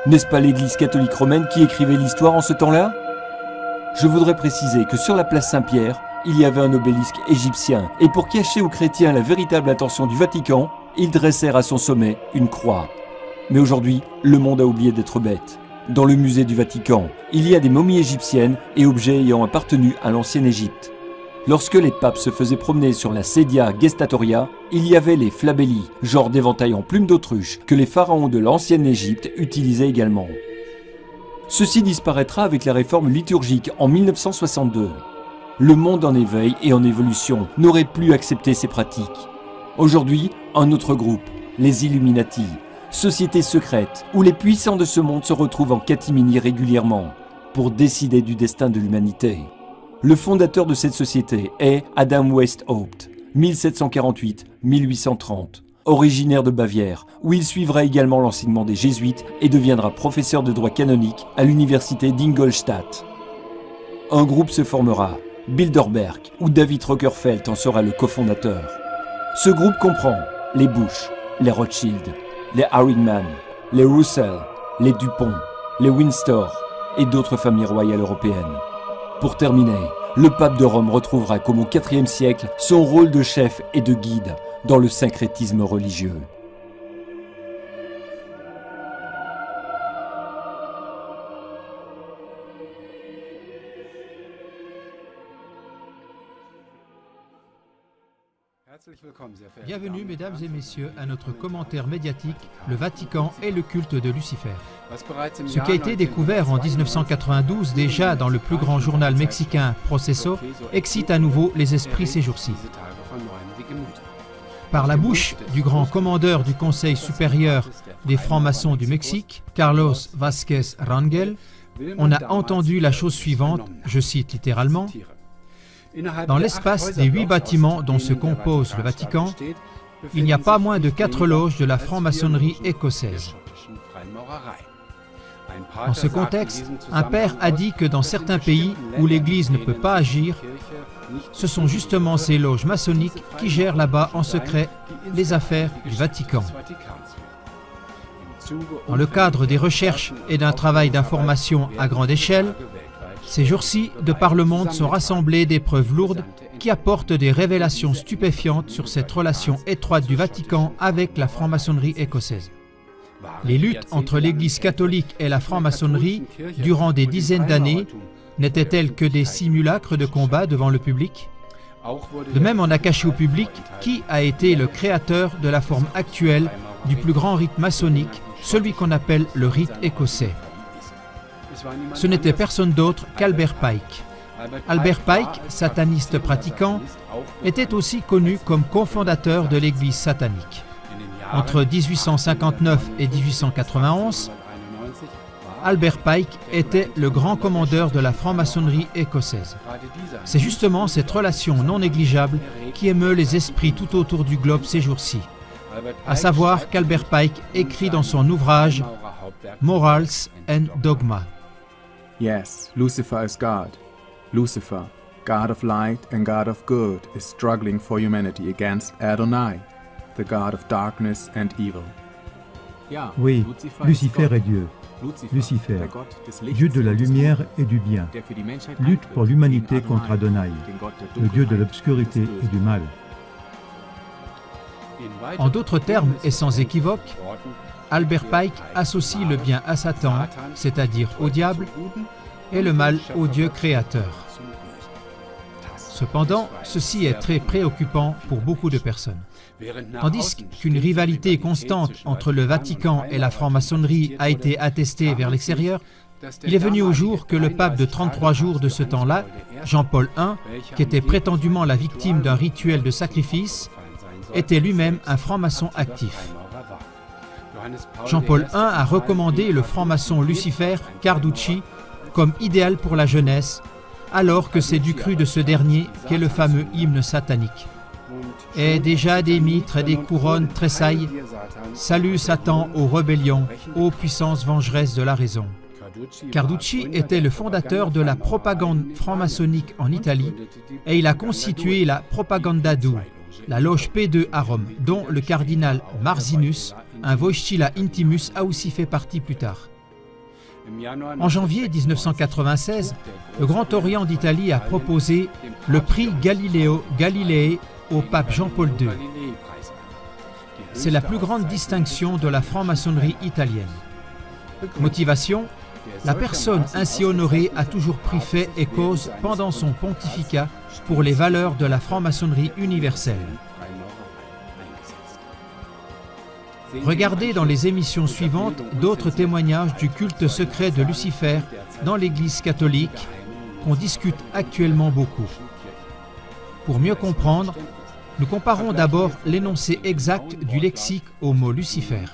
Speaker 6: N'est-ce pas l'Église catholique romaine qui écrivait l'histoire en ce temps-là? Je voudrais préciser que sur la place Saint-Pierre, il y avait un obélisque égyptien, et pour cacher aux chrétiens la véritable intention du Vatican, ils dressèrent à son sommet une croix. Mais aujourd'hui, le monde a oublié d'être bête. Dans le musée du Vatican, il y a des momies égyptiennes et objets ayant appartenu à l'ancienne Égypte. Lorsque les papes se faisaient promener sur la sedia gestatoria, il y avait les flabelli, genre d'éventail en plumes d'autruche, que les pharaons de l'ancienne Égypte utilisaient également. Ceci disparaîtra avec la réforme liturgique en 1962. Le monde en éveil et en évolution n'aurait plus accepté ces pratiques. Aujourd'hui, un autre groupe, les Illuminati, société secrète où les puissants de ce monde se retrouvent en catimini régulièrement pour décider du destin de l'humanité. Le fondateur de cette société est Adam Weishaupt, 1748-1830, originaire de Bavière, où il suivra également l'enseignement des jésuites et deviendra professeur de droit canonique à l'université d'Ingolstadt. Un groupe se formera, Bilderberg, où David Rockefeller en sera le cofondateur. Ce groupe comprend les Bush, les Rothschild, les Harriman, les Russell, les Dupont, les Windsor et d'autres familles royales européennes. Pour terminer, le pape de Rome retrouvera comme au IVe siècle son rôle de chef et de guide dans le syncrétisme religieux.
Speaker 13: Bienvenue mesdames et messieurs à notre commentaire médiatique « Le Vatican et le culte de Lucifer ». Ce qui a été découvert en 1992 déjà dans le plus grand journal mexicain Proceso excite à nouveau les esprits ces jours-ci. Par la bouche du grand commandeur du Conseil supérieur des francs-maçons du Mexique, Carlos Vázquez Rangel, on a entendu la chose suivante, je cite littéralement: « Dans l'espace des 8 bâtiments dont se compose le Vatican, il n'y a pas moins de 4 loges de la franc-maçonnerie écossaise. » En ce contexte, un père a dit que dans certains pays où l'Église ne peut pas agir, ce sont justement ces loges maçonniques qui gèrent là-bas en secret les affaires du Vatican. Dans le cadre des recherches et d'un travail d'information à grande échelle, ces jours-ci, de par le monde sont rassemblées des preuves lourdes qui apportent des révélations stupéfiantes sur cette relation étroite du Vatican avec la franc-maçonnerie écossaise. Les luttes entre l'Église catholique et la franc-maçonnerie durant des dizaines d'années n'étaient-elles que des simulacres de combat devant le public? De même, on a caché au public qui a été le créateur de la forme actuelle du plus grand rite maçonnique, celui qu'on appelle le rite écossais. Ce n'était personne d'autre qu'Albert Pike. Albert Pike, sataniste pratiquant, était aussi connu comme cofondateur de l'Église satanique. Entre 1859 et 1891, Albert Pike était le grand commandeur de la franc-maçonnerie écossaise. C'est justement cette relation non négligeable qui émeut les esprits tout autour du globe ces jours-ci. À savoir qu'Albert Pike écrit dans son ouvrage « Morals and Dogma ».
Speaker 14: Yes, Lucifer is God. Lucifer,
Speaker 1: God of light and God of good, is struggling for humanity against Adonai, the God of darkness and evil.
Speaker 4: Oui, Lucifer est Dieu. Lucifer, Dieu de la lumière et du bien, lutte pour l'humanité contre Adonai, le Dieu de l'obscurité et du mal.
Speaker 13: En d'autres termes et sans équivoque, Albert Pike associe le bien à Satan, c'est-à-dire au diable, et le mal au Dieu créateur. Cependant, ceci est très préoccupant pour beaucoup de personnes. Tandis qu'une rivalité constante entre le Vatican et la franc-maçonnerie a été attestée vers l'extérieur, il est venu au jour que le pape de 33 jours de ce temps-là, Jean-Paul I, qui était prétendument la victime d'un rituel de sacrifice, était lui-même un franc-maçon actif. Jean-Paul I a recommandé le franc-maçon Lucifer Carducci comme idéal pour la jeunesse, alors que c'est du cru de ce dernier qu'est le fameux hymne satanique. Et déjà des mitres et des couronnes tressaillent. Salut Satan aux rébellions, ô puissance vengeresse de la raison. Carducci était le fondateur de la propagande franc-maçonnique en Italie et il a constitué la Propaganda Due, la loge P2 à Rome, dont le cardinal Marzinus, un Voicilla Intimus, a aussi fait partie plus tard. En janvier 1996, le Grand Orient d'Italie a proposé le prix Galileo Galilei au pape Jean-Paul II. C'est la plus grande distinction de la franc-maçonnerie italienne. Motivation: la personne ainsi honorée a toujours pris fait et cause pendant son pontificat pour les valeurs de la franc-maçonnerie universelle. Regardez dans les émissions suivantes d'autres témoignages du culte secret de Lucifer dans l'Église catholique qu'on discute actuellement beaucoup. Pour mieux comprendre, nous comparons d'abord l'énoncé exact du lexique au mot Lucifer.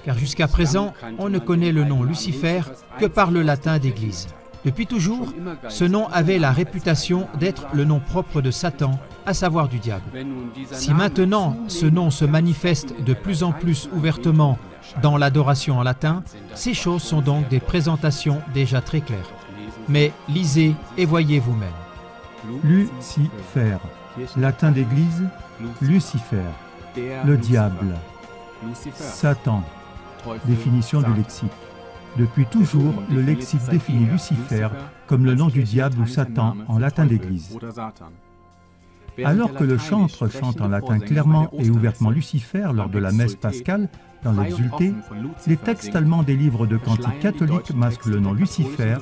Speaker 13: Car jusqu'à présent, on ne connaît le nom Lucifer que par le latin d'Église. Depuis toujours, ce nom avait la réputation d'être le nom propre de Satan, à savoir du diable. Si maintenant ce nom se manifeste de plus en plus ouvertement dans l'adoration en latin, ces choses sont donc des présentations déjà très claires. Mais lisez et voyez vous-même.
Speaker 4: Lucifer, latin d'Église, Lucifer, le diable, Satan, définition du lexique. Depuis toujours, le lexique définit Lucifer comme le nom du diable ou Satan en latin d'Église. Alors que le chantre chante en latin clairement et ouvertement Lucifer lors de la messe pascale dans l'Exulté, les textes allemands des livres de cantiques catholiques masquent le nom Lucifer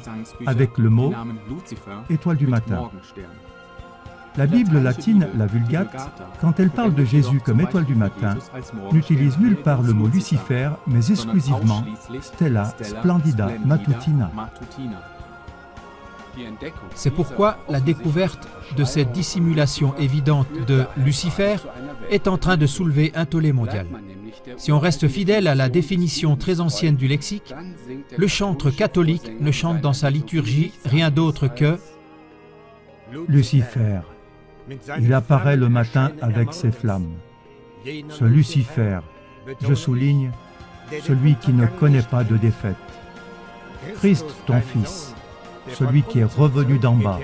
Speaker 4: avec le mot « étoile du matin ». La Bible latine, la Vulgate, quand elle parle de Jésus comme étoile du matin, n'utilise nulle part le mot Lucifer, mais exclusivement Stella Splendida Matutina.
Speaker 13: C'est pourquoi la découverte de cette dissimulation évidente de Lucifer est en train de soulever un tollé mondial. Si on reste fidèle à la définition très ancienne du lexique, le chantre catholique ne chante dans sa liturgie rien d'autre que
Speaker 4: Lucifer. Il apparaît le matin avec ses flammes. Ce Lucifer, je souligne, celui qui ne connaît pas de défaite. Christ, ton Fils, celui qui est revenu d'en bas.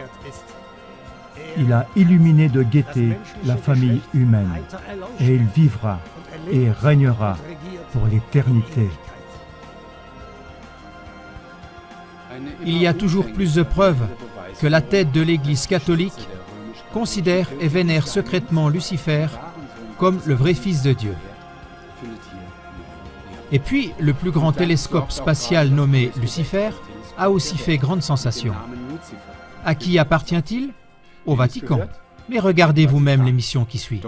Speaker 4: Il a illuminé de gaieté la famille humaine, et il vivra et régnera pour l'éternité.
Speaker 13: Il y a toujours plus de preuves que la tête de l'Église catholique considère et vénère secrètement Lucifer comme le vrai Fils de Dieu. Et puis, le plus grand télescope spatial nommé Lucifer a aussi fait grande sensation. À qui appartient-il? Au Vatican. Mais regardez vous-même l'émission qui suit.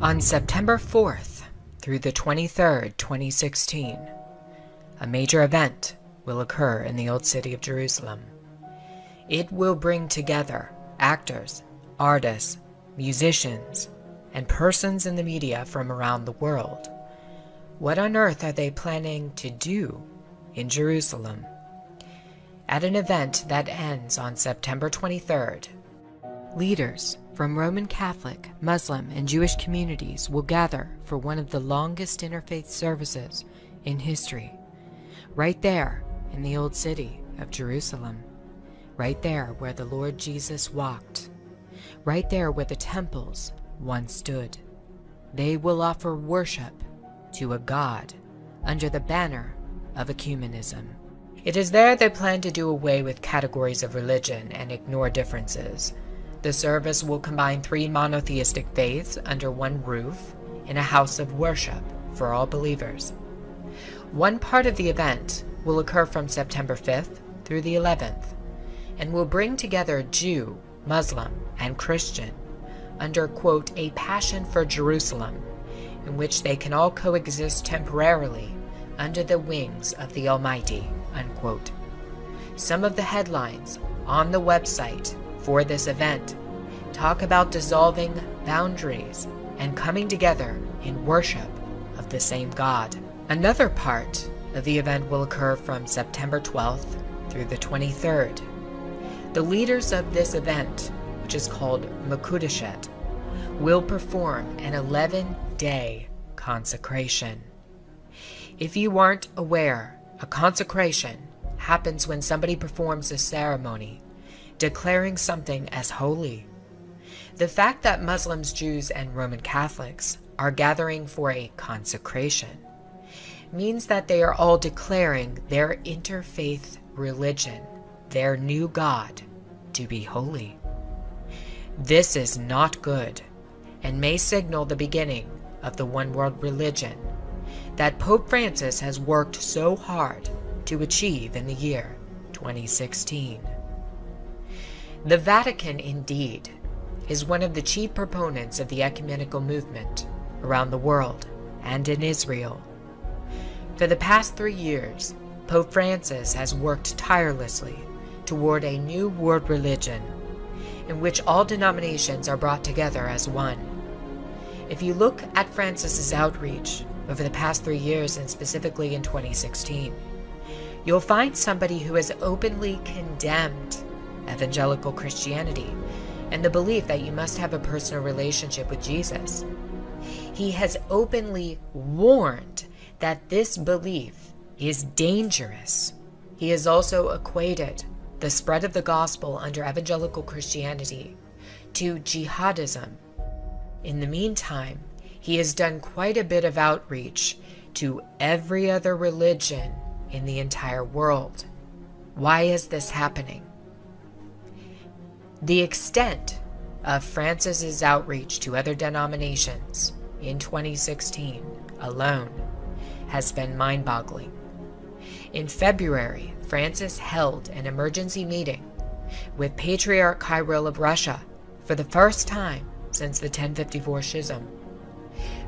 Speaker 7: On September 4th through the 23rd, 2016, a major event will occur in the Old City of Jerusalem. It will bring together actors, artists, musicians, and persons in the media from around the world. What on earth are they planning to do in Jerusalem? At an event that ends on September 23rd, leaders from Roman Catholic, Muslim, and Jewish communities will gather for one of the longest interfaith services in history, right there in the Old City of Jerusalem, right there where the Lord Jesus walked, right there where the temples once stood. They will offer worship to a God under the banner of ecumenism. It is there they plan to do away with categories of religion and ignore differences. The service will combine 3 monotheistic faiths under one roof in a house of worship for all believers. One part of the event will occur from September 5th through the 11th and will bring together Jew, Muslim, and Christian under, quote, a passion for Jerusalem, in which they can all coexist temporarily under the wings of the Almighty, unquote. Some of the headlines on the website for this event talk about dissolving boundaries and coming together in worship of the same God. Another part of the event will occur from September 12th through the 23rd. The leaders of this event, which is called Makudeshet, will perform an 11-day consecration. If you aren't aware, a consecration happens when somebody performs a ceremony declaring something as holy. The fact that Muslims, Jews, and Roman Catholics are gathering for a consecration means that they are all declaring their interfaith religion, their new God, to be holy. This is not good and may signal the beginning of the one-world religion that Pope Francis has worked so hard to achieve in the year 2016. The Vatican, indeed, is one of the chief proponents of the ecumenical movement around the world and in Israel. For the past 3 years, Pope Francis has worked tirelessly toward a new world religion in which all denominations are brought together as one. If you look at Francis's outreach over the past 3 years, and specifically in 2016, you'll find somebody who has openly condemned evangelical Christianity and the belief that you must have a personal relationship with Jesus. He has openly warned that this belief is dangerous. He has also equated the spread of the gospel under evangelical Christianity to jihadism. In the meantime, he has done quite a bit of outreach to every other religion in the entire world. Why is this happening? The extent of Francis's outreach to other denominations in 2016 alone has been mind-boggling. In February, Francis held an emergency meeting with Patriarch Kirill of Russia for the first time since the 1054 Schism.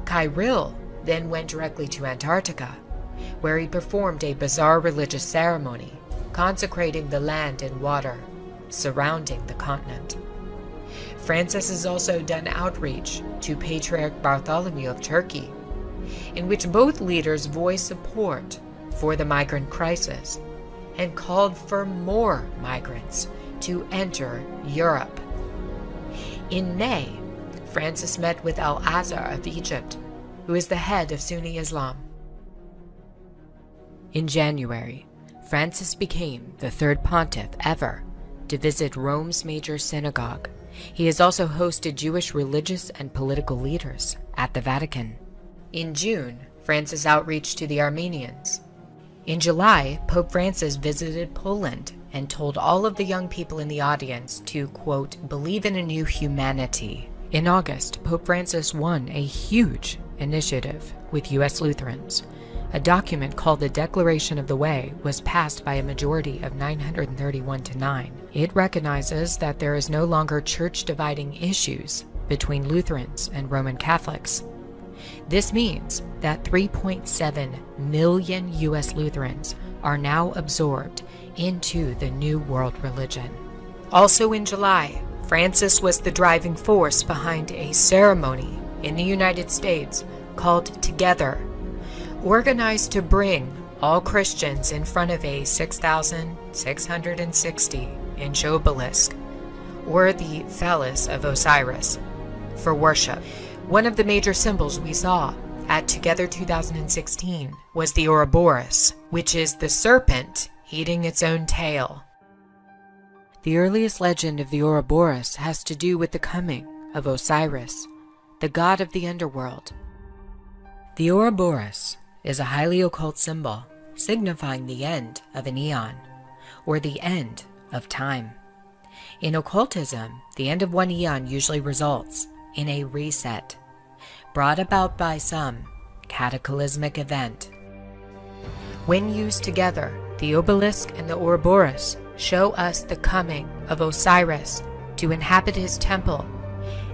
Speaker 7: Kirill then went directly to Antarctica, where he performed a bizarre religious ceremony consecrating the land and water surrounding the continent. Francis has also done outreach to Patriarch Bartholomew of Turkey, in which both leaders voiced support for the migrant crisis and called for more migrants to enter Europe. In May, Francis met with Al-Azhar of Egypt, who is the head of Sunni Islam. In January, Francis became the 3rd pontiff ever to visit Rome's major synagogue. He has also hosted Jewish religious and political leaders at the Vatican. In June, Francis outreached to the Armenians. In July, Pope Francis visited Poland and told all of the young people in the audience to, quote, believe in a new humanity. In August, Pope Francis won a huge initiative with U.S. Lutherans. A document called the Declaration of the Way was passed by a majority of 931 to 9. It recognizes that there is no longer church-dividing issues between Lutherans and Roman Catholics. This means that 3.7 million U.S. Lutherans are now absorbed into the New World Religion. Also in July, Francis was the driving force behind a ceremony in the United States called Together, organized to bring all Christians in front of a 6,660-inch obelisk, or the phallus of Osiris, for worship. One of the major symbols we saw at Together 2016 was the Ouroboros, which is the serpent eating its own tail. The earliest legend of the Ouroboros has to do with the coming of Osiris, the god of the underworld. The Ouroboros is a highly occult symbol signifying the end of an eon, or the end of time. In occultism, the end of one eon usually results in a reset, brought about by some cataclysmic event. When used together, the obelisk and the Ouroboros show us the coming of Osiris to inhabit his temple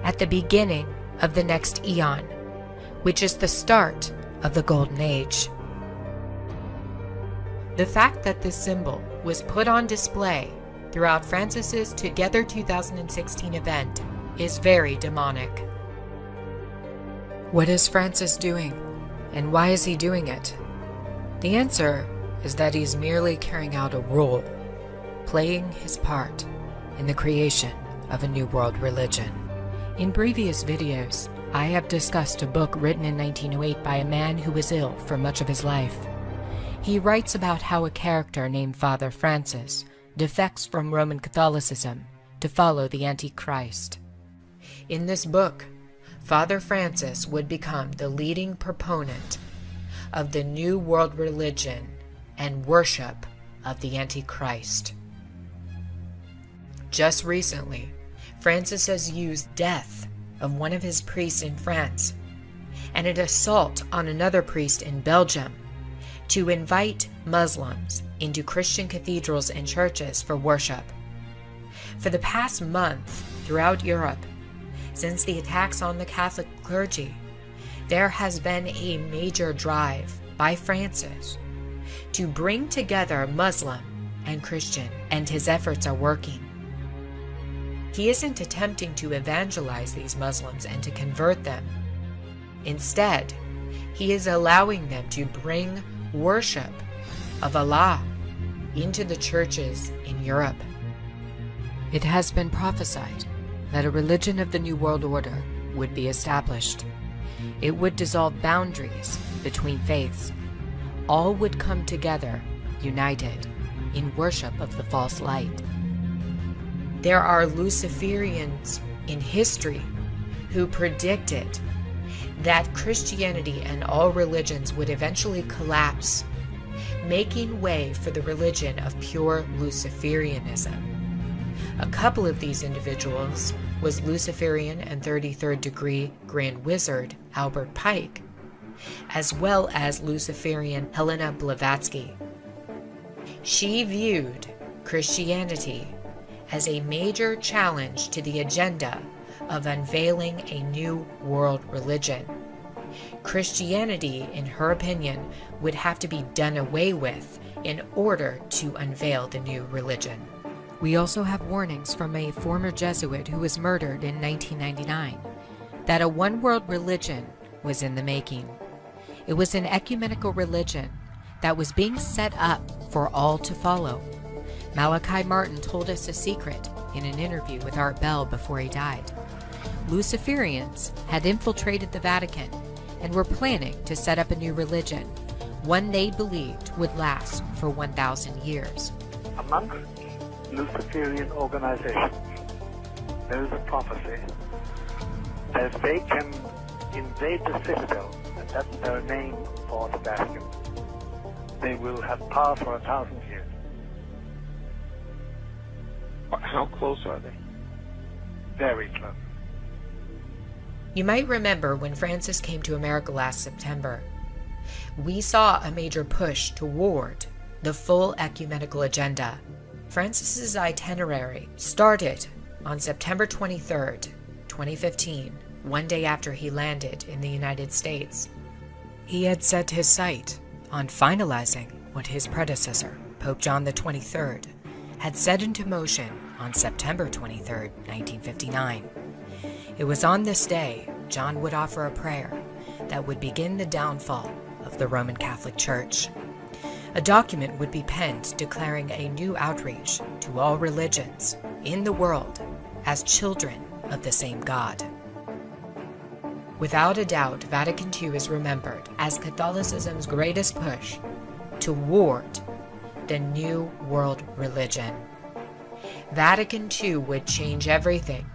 Speaker 7: at the beginning of the next eon, which is the start of the Golden Age. The fact that this symbol was put on display throughout Francis's Together 2016 event is very demonic. What is Francis doing, and why is he doing it? The answer is that he's merely carrying out a role, playing his part in the creation of a new world religion. In previous videos, I have discussed a book written in 1908 by a man who was ill for much of his life. He writes about how a character named Father Francis defects from Roman Catholicism to follow the Antichrist. In this book, Father Francis would become the leading proponent of the New World Religion and worship of the Antichrist. Just recently, Francis has used death of one of his priests in France and an assault on another priest in Belgium to invite Muslims into Christian cathedrals and churches for worship. For the past month, throughout Europe, since the attacks on the Catholic clergy, there has been a major drive by Francis to bring together Muslim and Christian, and his efforts are working. He isn't attempting to evangelize these Muslims and to convert them. Instead, he is allowing them to bring worship of Allah into the churches in Europe. It has been prophesied that a religion of the New World Order would be established. It would dissolve boundaries between faiths. All would come together, united, in worship of the false light. There are Luciferians in history who predicted that Christianity and all religions would eventually collapse, making way for the religion of pure Luciferianism. A couple of these individuals was Luciferian and 33rd degree Grand Wizard Albert Pike, as well as Luciferian Helena Blavatsky. She viewed Christianity as a major challenge to the agenda of unveiling a new world religion. Christianity, in her opinion, would have to be done away with in order to unveil the new religion. We also have warnings from a former Jesuit who was murdered in 1999 that a one-world religion was in the making. It was an ecumenical religion that was being set up for all to follow. Malachi Martin told us a secret in an interview with Art Bell before he died. Luciferians had infiltrated the Vatican and were planning to set up a new religion, one they believed would last for 1,000 years.
Speaker 14: Amongst Luciferian organizations, there is a prophecy that if they can invade the citadel, and that's their name for the Vatican, they will have power for 1,000 years.
Speaker 15: How close are they?
Speaker 14: Very close.
Speaker 7: You might remember when Francis came to America last September, we saw a major push toward the full ecumenical agenda. Francis's itinerary started on September 23rd, 2015, one day after he landed in the United States. He had set his sight on finalizing what his predecessor, Pope John XXIII, had set into motion on September 23, 1959. It was on this day John would offer a prayer that would begin the downfall of the Roman Catholic Church. A document would be penned declaring a new outreach to all religions in the world as children of the same God. Without a doubt, Vatican II is remembered as Catholicism's greatest push toward the New World Religion. Vatican II would change everything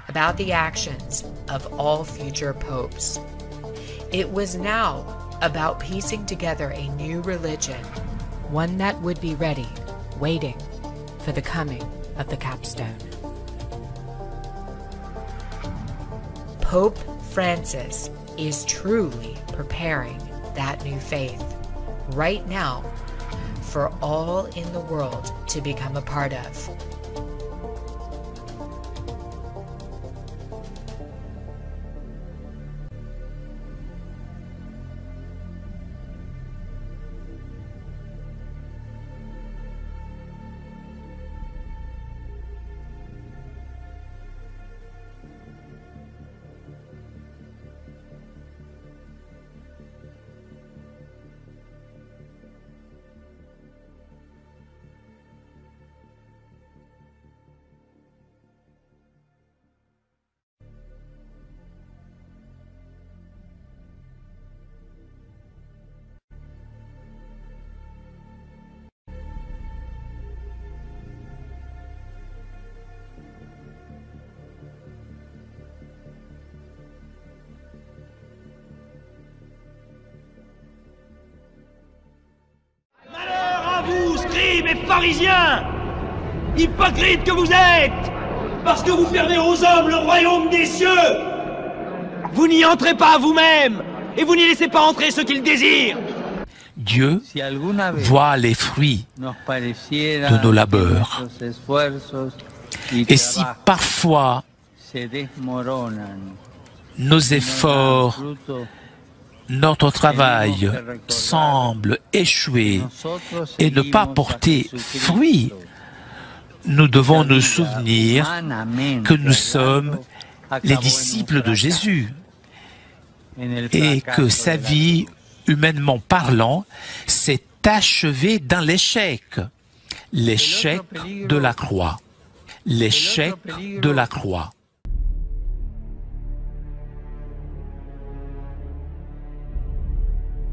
Speaker 7: about the actions of all future popes. It was now about piecing together a new religion, one that would be ready, waiting for the coming of the capstone. Pope Francis is truly preparing that new faith right now for all in the world to become a part of.
Speaker 16: Scribes et pharisiens, hypocrites que vous êtes, parce que vous fermez aux hommes le royaume des cieux. Vous n'y entrez pas vous-même, et vous n'y laissez pas entrer ceux qui le désirent.
Speaker 18: Dieu voit les fruits de nos labeurs. Et si parfois nos efforts, notre travail semble échouer et ne pas porter fruit, nous devons nous souvenir que nous sommes les disciples de Jésus et que sa vie, humainement parlant, s'est achevée dans l'échec. L'échec de la croix. L'échec de la croix.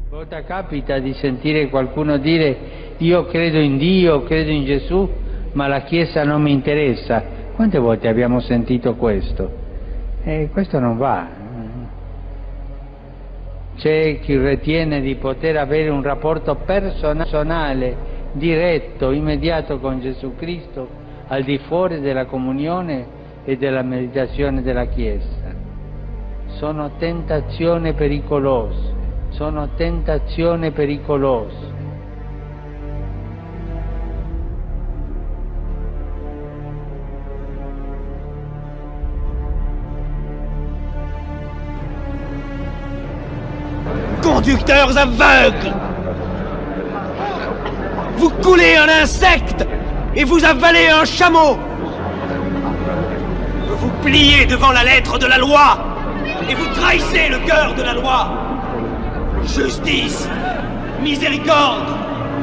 Speaker 19: Volta capita di sentire qualcuno dire io credo in Dio, credo in Gesù, ma la Chiesa non mi interessa. Quante volte abbiamo sentito questo? Questo non va. C'è chi ritiene di poter avere un rapporto personale, diretto, immediato con Gesù Cristo, al di fuori della comunione e della meditazione della Chiesa. Sono tentazioni pericolose. Sono tentazioni pericolose.
Speaker 16: Conducteurs aveugles! Vous coulez un insecte et vous avalez un chameau! Vous vous pliez devant la lettre de la loi et vous trahissez le cœur de la loi! Justice, miséricorde,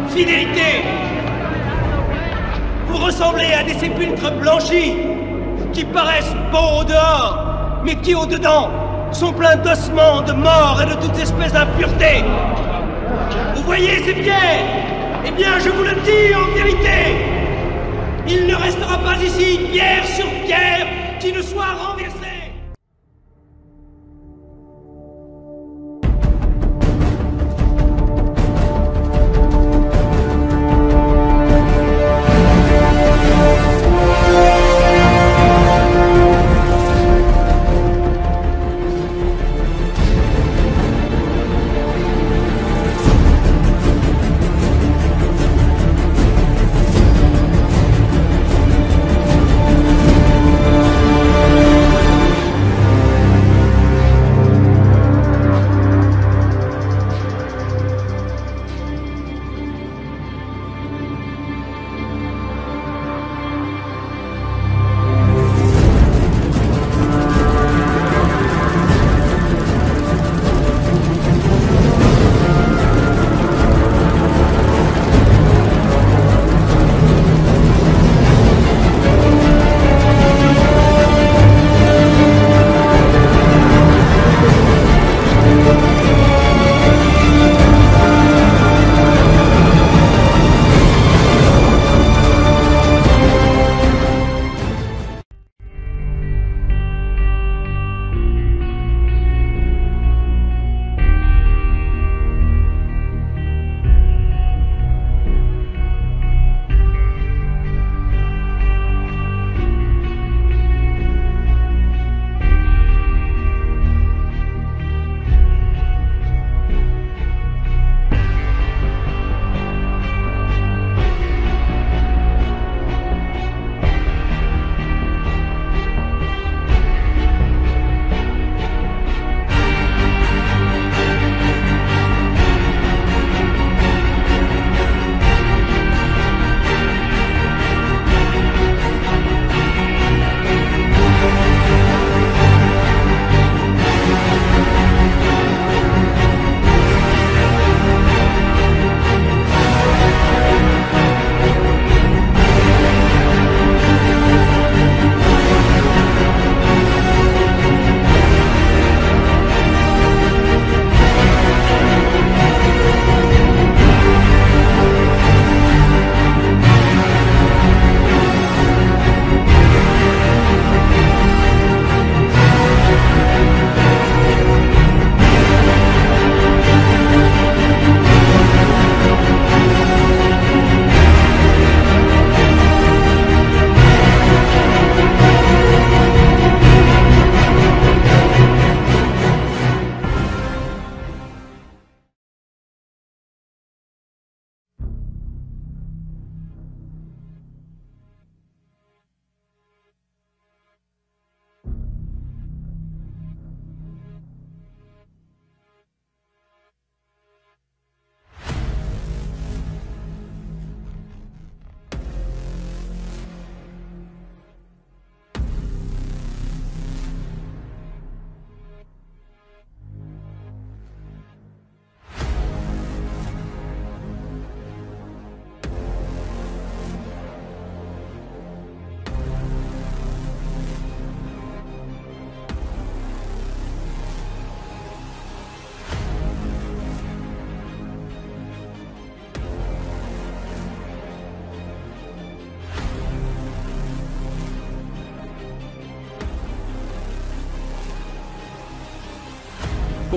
Speaker 16: fidélité. Vous ressemblez à des sépulcres blanchis qui paraissent beaux au dehors, mais qui au-dedans sont pleins d'ossements, de morts et de toutes espèces d'impuretés. Vous voyez ces pierres? Eh bien, je vous le dis en vérité, il ne restera pas ici pierre sur pierre qui ne soit renversée.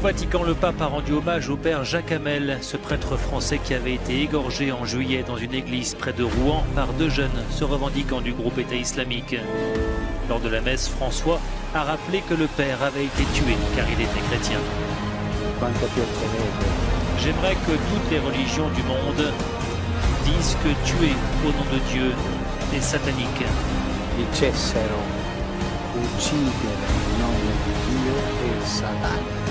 Speaker 20: Vatican, le pape a rendu hommage au père Jacques Hamel, ce prêtre français qui avait été égorgé en juillet dans une église près de Rouen par 2 jeunes se revendiquant du groupe État islamique. Lors de la messe, François a rappelé que le père avait été tué car il était chrétien. J'aimerais que toutes les religions du monde disent que tuer au nom de Dieu est satanique.
Speaker 21: Dicessero uccidere in nome di Dio è satanico.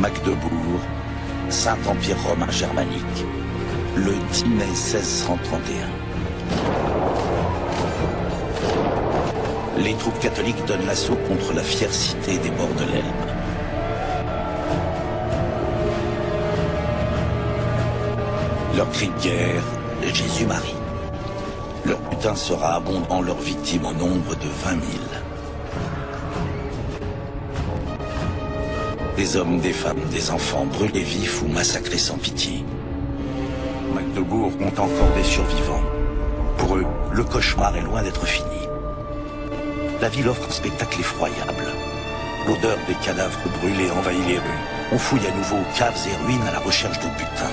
Speaker 17: Magdebourg, Saint-Empire romain germanique, le 10 mai 1631. Les troupes catholiques donnent l'assaut contre la fière cité des bords de l'Elbe. Leur cri de guerre, Jésus-Marie. Leur butin sera abondant, leurs victimes au nombre de 20 000. Des hommes, des femmes, des enfants brûlés vifs ou massacrés sans pitié. Magdebourg compte encore des survivants. Pour eux, le cauchemar est loin d'être fini. La ville offre un spectacle effroyable. L'odeur des cadavres brûlés envahit les rues. On fouille à nouveau caves et ruines à la recherche de butin.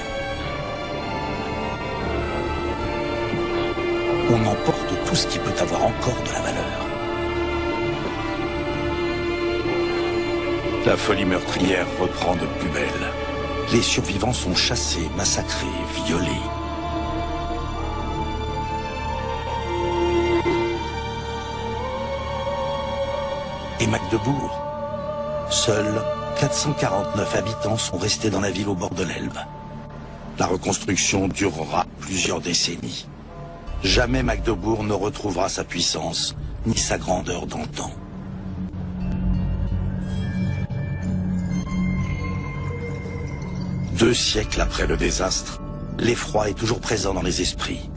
Speaker 17: On emporte tout ce qui peut avoir encore de la valeur. La folie meurtrière reprend de plus belle. Les survivants sont chassés, massacrés, violés. Et Magdebourg, seuls 449 habitants sont restés dans la ville au bord de l'Elbe. La reconstruction durera plusieurs décennies. Jamais Magdebourg ne retrouvera sa puissance, ni sa grandeur d'antan. Deux siècles après le désastre, l'effroi est toujours présent dans les esprits.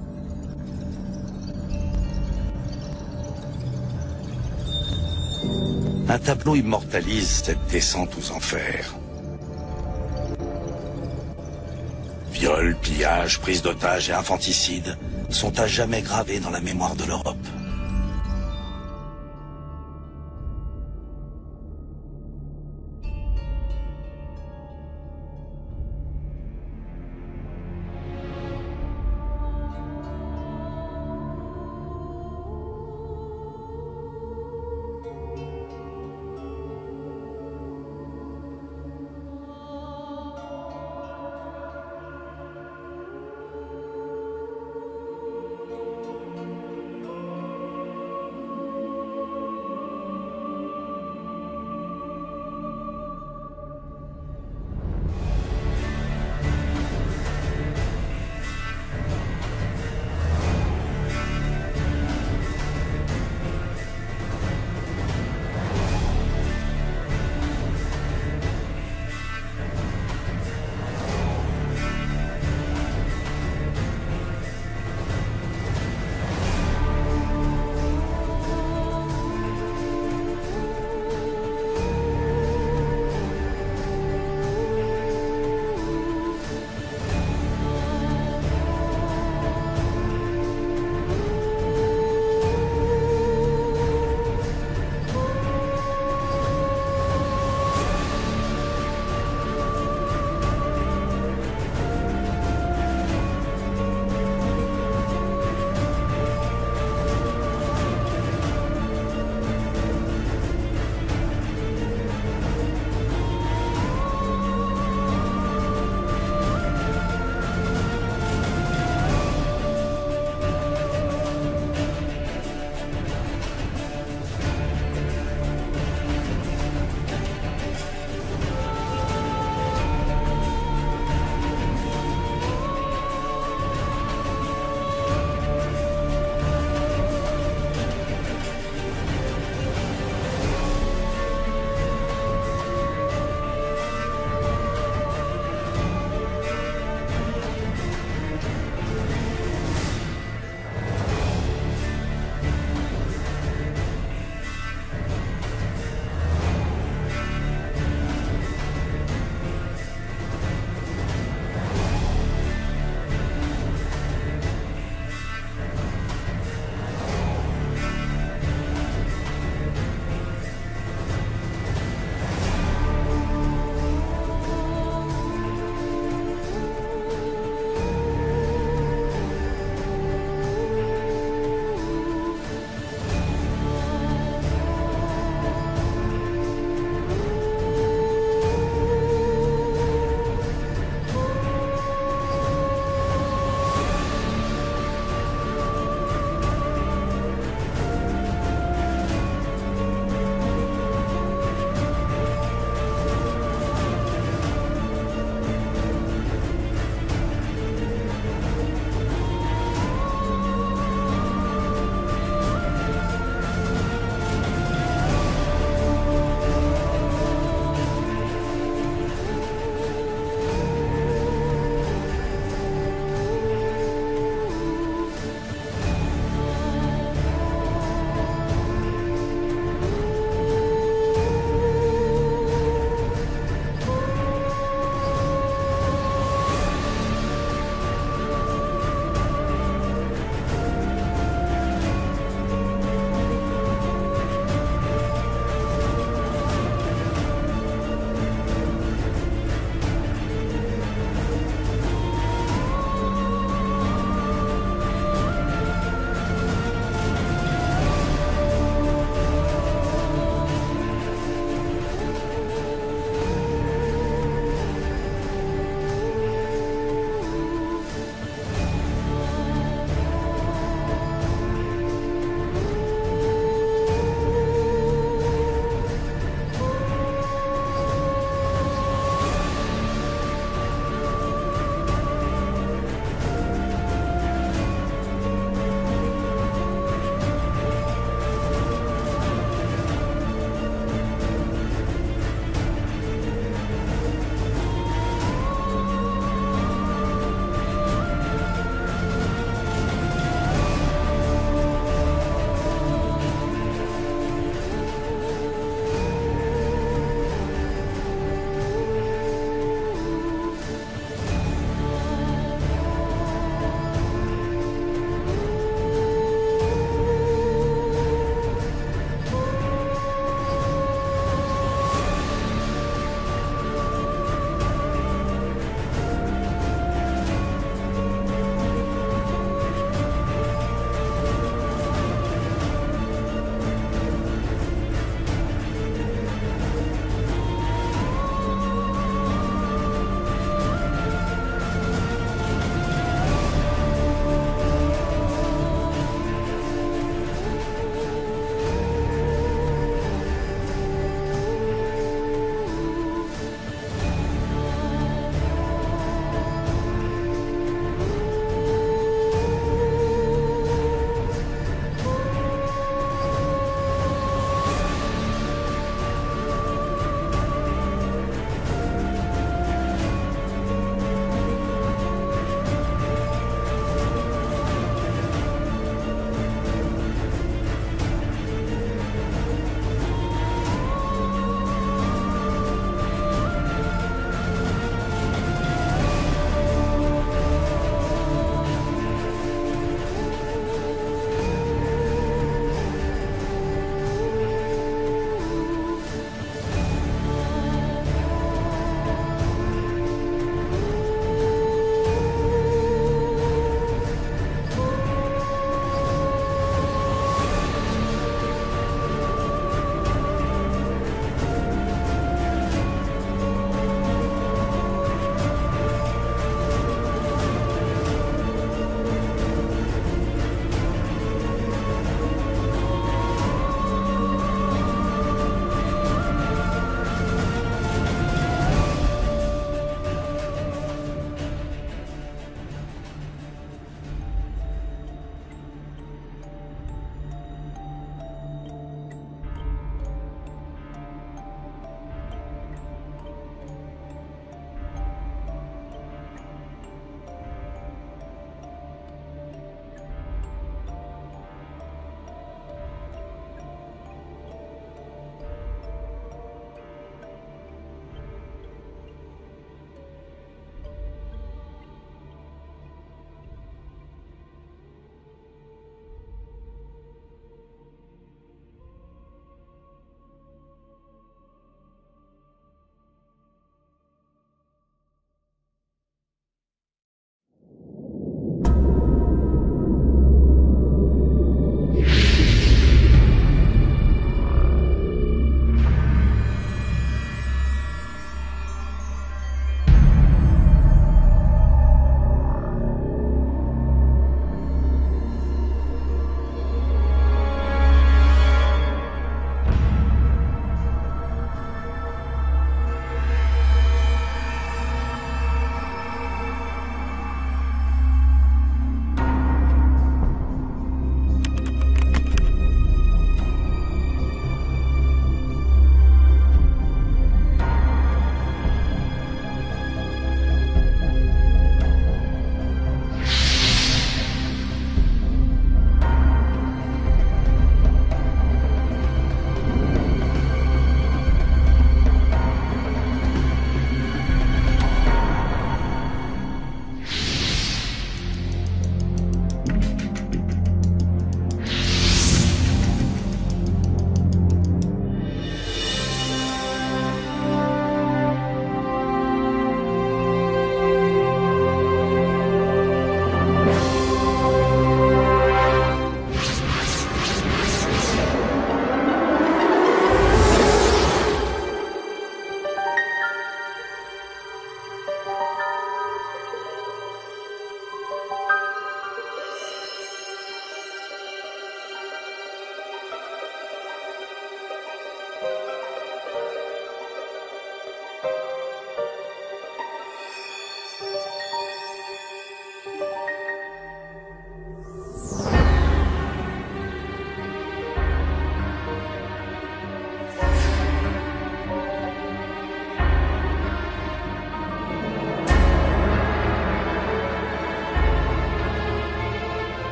Speaker 17: Un tableau immortalise cette descente aux enfers. Viols, pillages, prises d'otages et infanticides sont à jamais gravés dans la mémoire de l'Europe.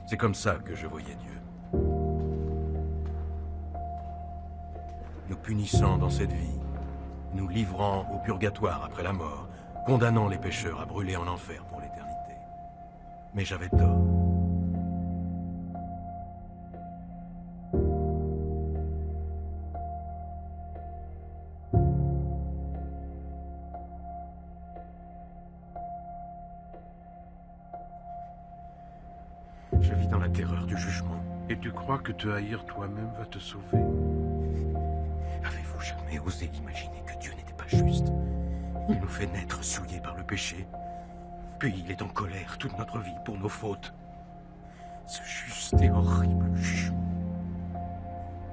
Speaker 5: C'est comme ça que je voyais Dieu. Nous punissant dans cette vie, nous livrant au purgatoire après la mort, condamnant les pécheurs à brûler en enfer pour l'éternité. Mais j'avais tort. Je vis dans la terreur du jugement.
Speaker 22: Et tu crois que te haïr toi-même va te sauver?
Speaker 5: Avez-vous jamais osé imaginer que Dieu n'était pas juste? Il nous fait naître souillés par le péché. Puis il est en colère toute notre vie pour nos fautes. Ce juste et horrible jugement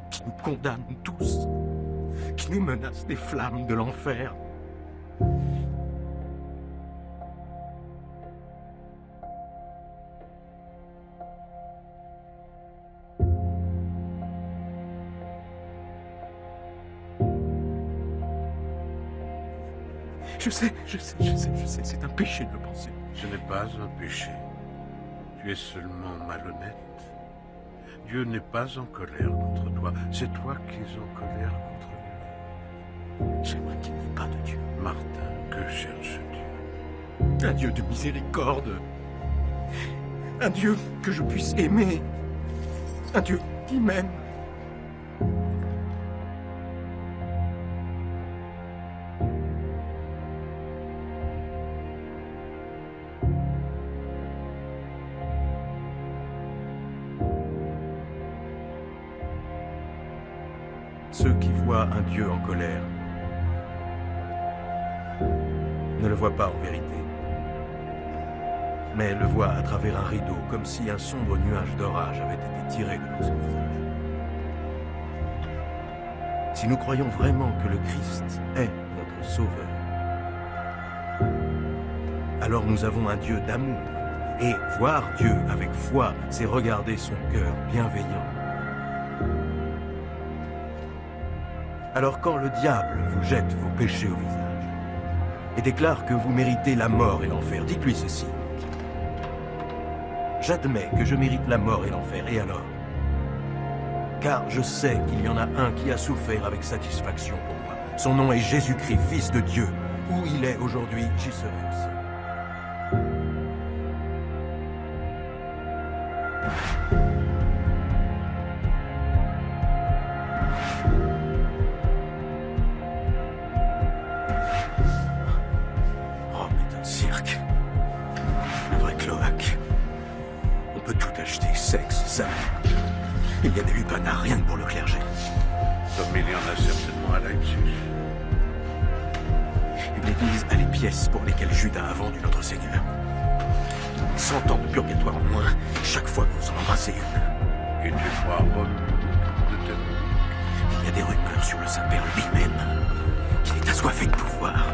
Speaker 5: qui nous condamne tous, qui nous menace des flammes de l'enfer. Je sais, c'est un péché de le penser.
Speaker 22: Ce n'est pas un péché. Tu es seulement malhonnête. Dieu n'est pas en colère contre toi. C'est toi qui es en colère contre lui.
Speaker 5: J'aimerais qu'il n'y ait pas de Dieu.
Speaker 22: Martin, que cherches-tu?
Speaker 5: Un Dieu de miséricorde. Un Dieu que je puisse aimer. Un Dieu qui m'aime. Ceux qui voient un Dieu en colère ne le voient pas en vérité, mais le voient à travers un rideau, comme si un sombre nuage d'orage avait été tiré de son visage. Si nous croyons vraiment que le Christ est notre Sauveur, alors nous avons un Dieu d'amour, et voir Dieu avec foi, c'est regarder son cœur bienveillant. Alors quand le diable vous jette vos péchés au visage et déclare que vous méritez la mort et l'enfer, dites-lui ceci. J'admets que je mérite la mort et l'enfer, et alors? Car je sais qu'il y en a un qui a souffert avec satisfaction pour moi. Son nom est Jésus-Christ, Fils de Dieu. Où il est aujourd'hui, j'y serai aussi. Il y a des lupanards, rien que pour le clergé.
Speaker 22: Comme il y en a certainement à Leipzig.
Speaker 5: Une église a les pièces pour lesquelles Judas a vendu notre Seigneur. 100 ans de purgatoire en moins, chaque fois que vous en embrassez une.
Speaker 22: Et tu crois Rome de tel?
Speaker 5: Il y a des rumeurs sur le Saint-Père lui-même, qu'il est assoiffé de pouvoir.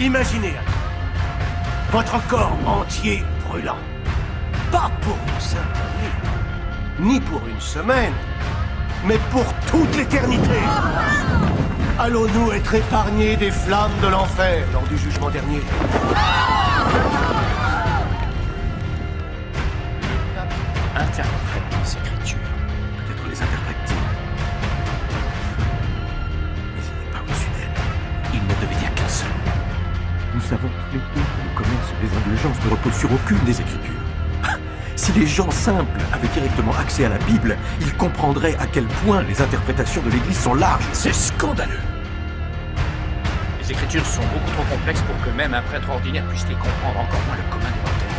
Speaker 16: Imaginez votre corps entier brûlant. Pas pour une simple nuit, ni pour une semaine, mais pour toute l'éternité. Allons-nous être épargnés des flammes de l'enfer lors du jugement dernier?
Speaker 5: Interprète les Écritures. Peut-être les interprète-t-il. Mais il n'est pas au-dessus d'elle. Il ne devait dire qu'un seul. Nous savons tous les deux que le commerce des indulgences ne repose sur aucune des Écritures. Si les gens simples avaient directement accès à la Bible, ils comprendraient à quel point les interprétations de l'Église sont larges. C'est scandaleux.
Speaker 23: Les Écritures sont beaucoup trop complexes pour que même un prêtre ordinaire puisse les comprendre, encore moins le commun des mortels.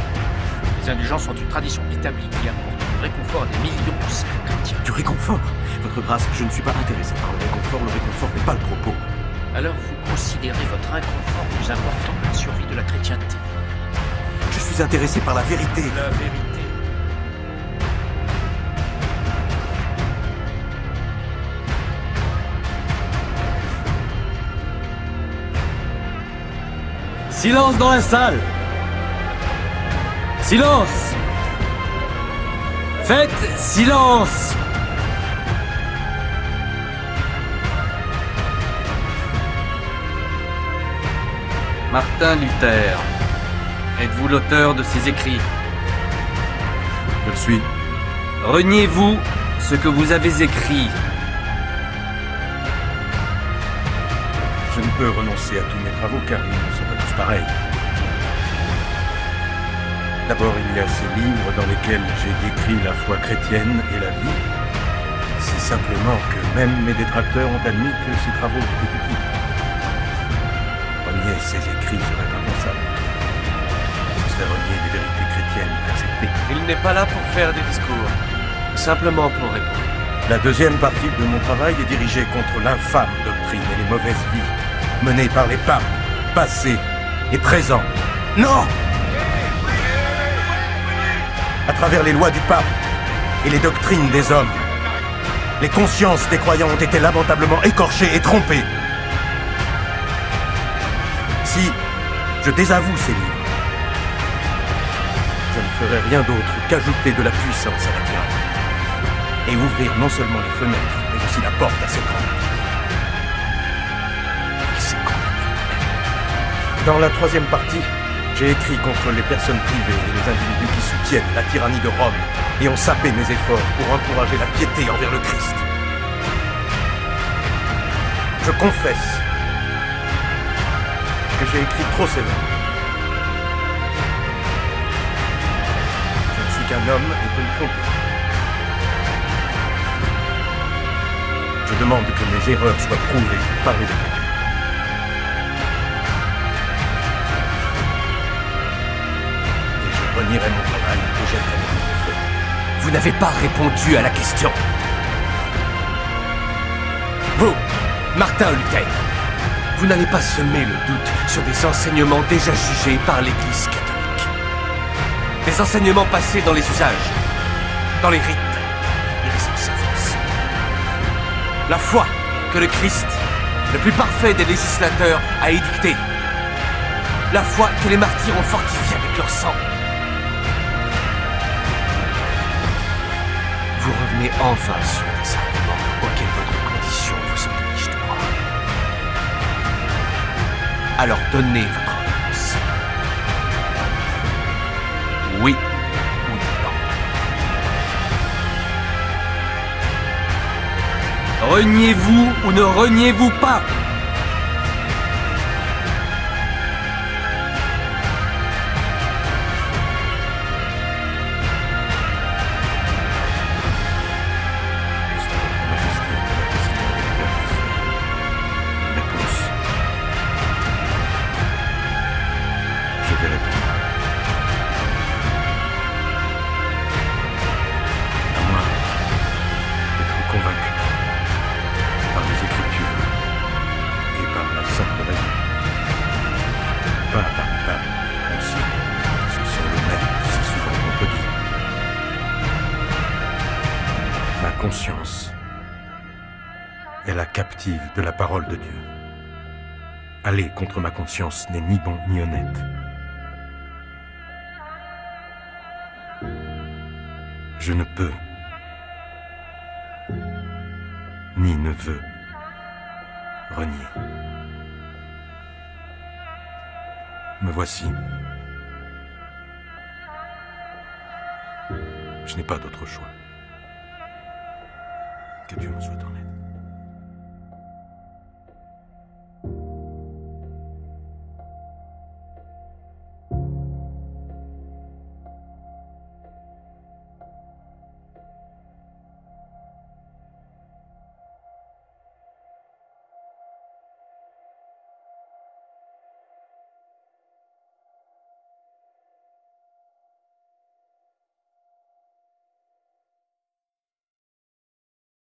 Speaker 23: Les indulgences sont une tradition établie qui apporte du réconfort à des millions de simples chrétiens.
Speaker 5: Du réconfort? Votre grâce, je ne suis pas intéressé par le réconfort n'est pas le propos.
Speaker 23: Alors vous considérez votre inconfort plus important que la survie de la chrétienté?
Speaker 5: Je suis intéressé par la vérité.
Speaker 23: La vérité.
Speaker 9: Silence dans la salle! Silence! Faites silence! Martin Luther, êtes-vous l'auteur de ces écrits?
Speaker 22: Je le suis.
Speaker 9: Reniez-vous ce que vous avez écrit?
Speaker 22: Je ne peux renoncer à tous mes travaux car ils ne sont pas tous pareils. D'abord, il y a ces livres dans lesquels j'ai décrit la foi chrétienne et la vie, si simplement que même mes détracteurs ont admis que ces travaux étaient utiles. Renier ces écrits serait impensable. Ce serait renier les vérités chrétiennes acceptées.
Speaker 9: Il n'est pas là pour faire des discours, simplement pour répondre.
Speaker 22: La deuxième partie de mon travail est dirigée contre l'infâme doctrine et les mauvaises vies menées par les papes, passés et présents. Non! À travers les lois du pape et les doctrines des hommes, les consciences des croyants ont été lamentablement écorchées et trompées. Si je désavoue ces livres, je ne ferai rien d'autre qu'ajouter de la puissance à la tyrannie et ouvrir non seulement les fenêtres, mais aussi la porte à ses condamnés. Dans la troisième partie, j'ai écrit contre les personnes privées et les individus qui soutiennent la tyrannie de Rome et ont sapé mes efforts pour encourager la piété envers le Christ. Je confesse que j'ai écrit trop sévère. Je ne suis qu'un homme et peux me tromper. Je demande que mes erreurs soient prouvées par les Écritures. Je renierai mon travail et jetterai mon feu.
Speaker 9: Vous n'avez pas répondu à la question. Vous, Martin Luther, vous n'allez pas semer le doute sur des enseignements déjà jugés par l'Église catholique. Des enseignements passés dans les usages, dans les rites et les observances. La foi que le Christ, le plus parfait des législateurs, a édictée. La foi que les martyrs ont fortifiée avec leur sang. Vous revenez enfin sur des arguments auxquels votre condition vous oblige de croire. Alors donnez votre réponse. Oui ou non. Reniez-vous ou ne reniez-vous pas?
Speaker 22: Conscience est la captive de la parole de Dieu. Aller contre ma conscience n'est ni bon ni honnête. Je ne peux, ni ne veux, renier. Me voici. Je n'ai pas d'autre choix. Que Dieu me soit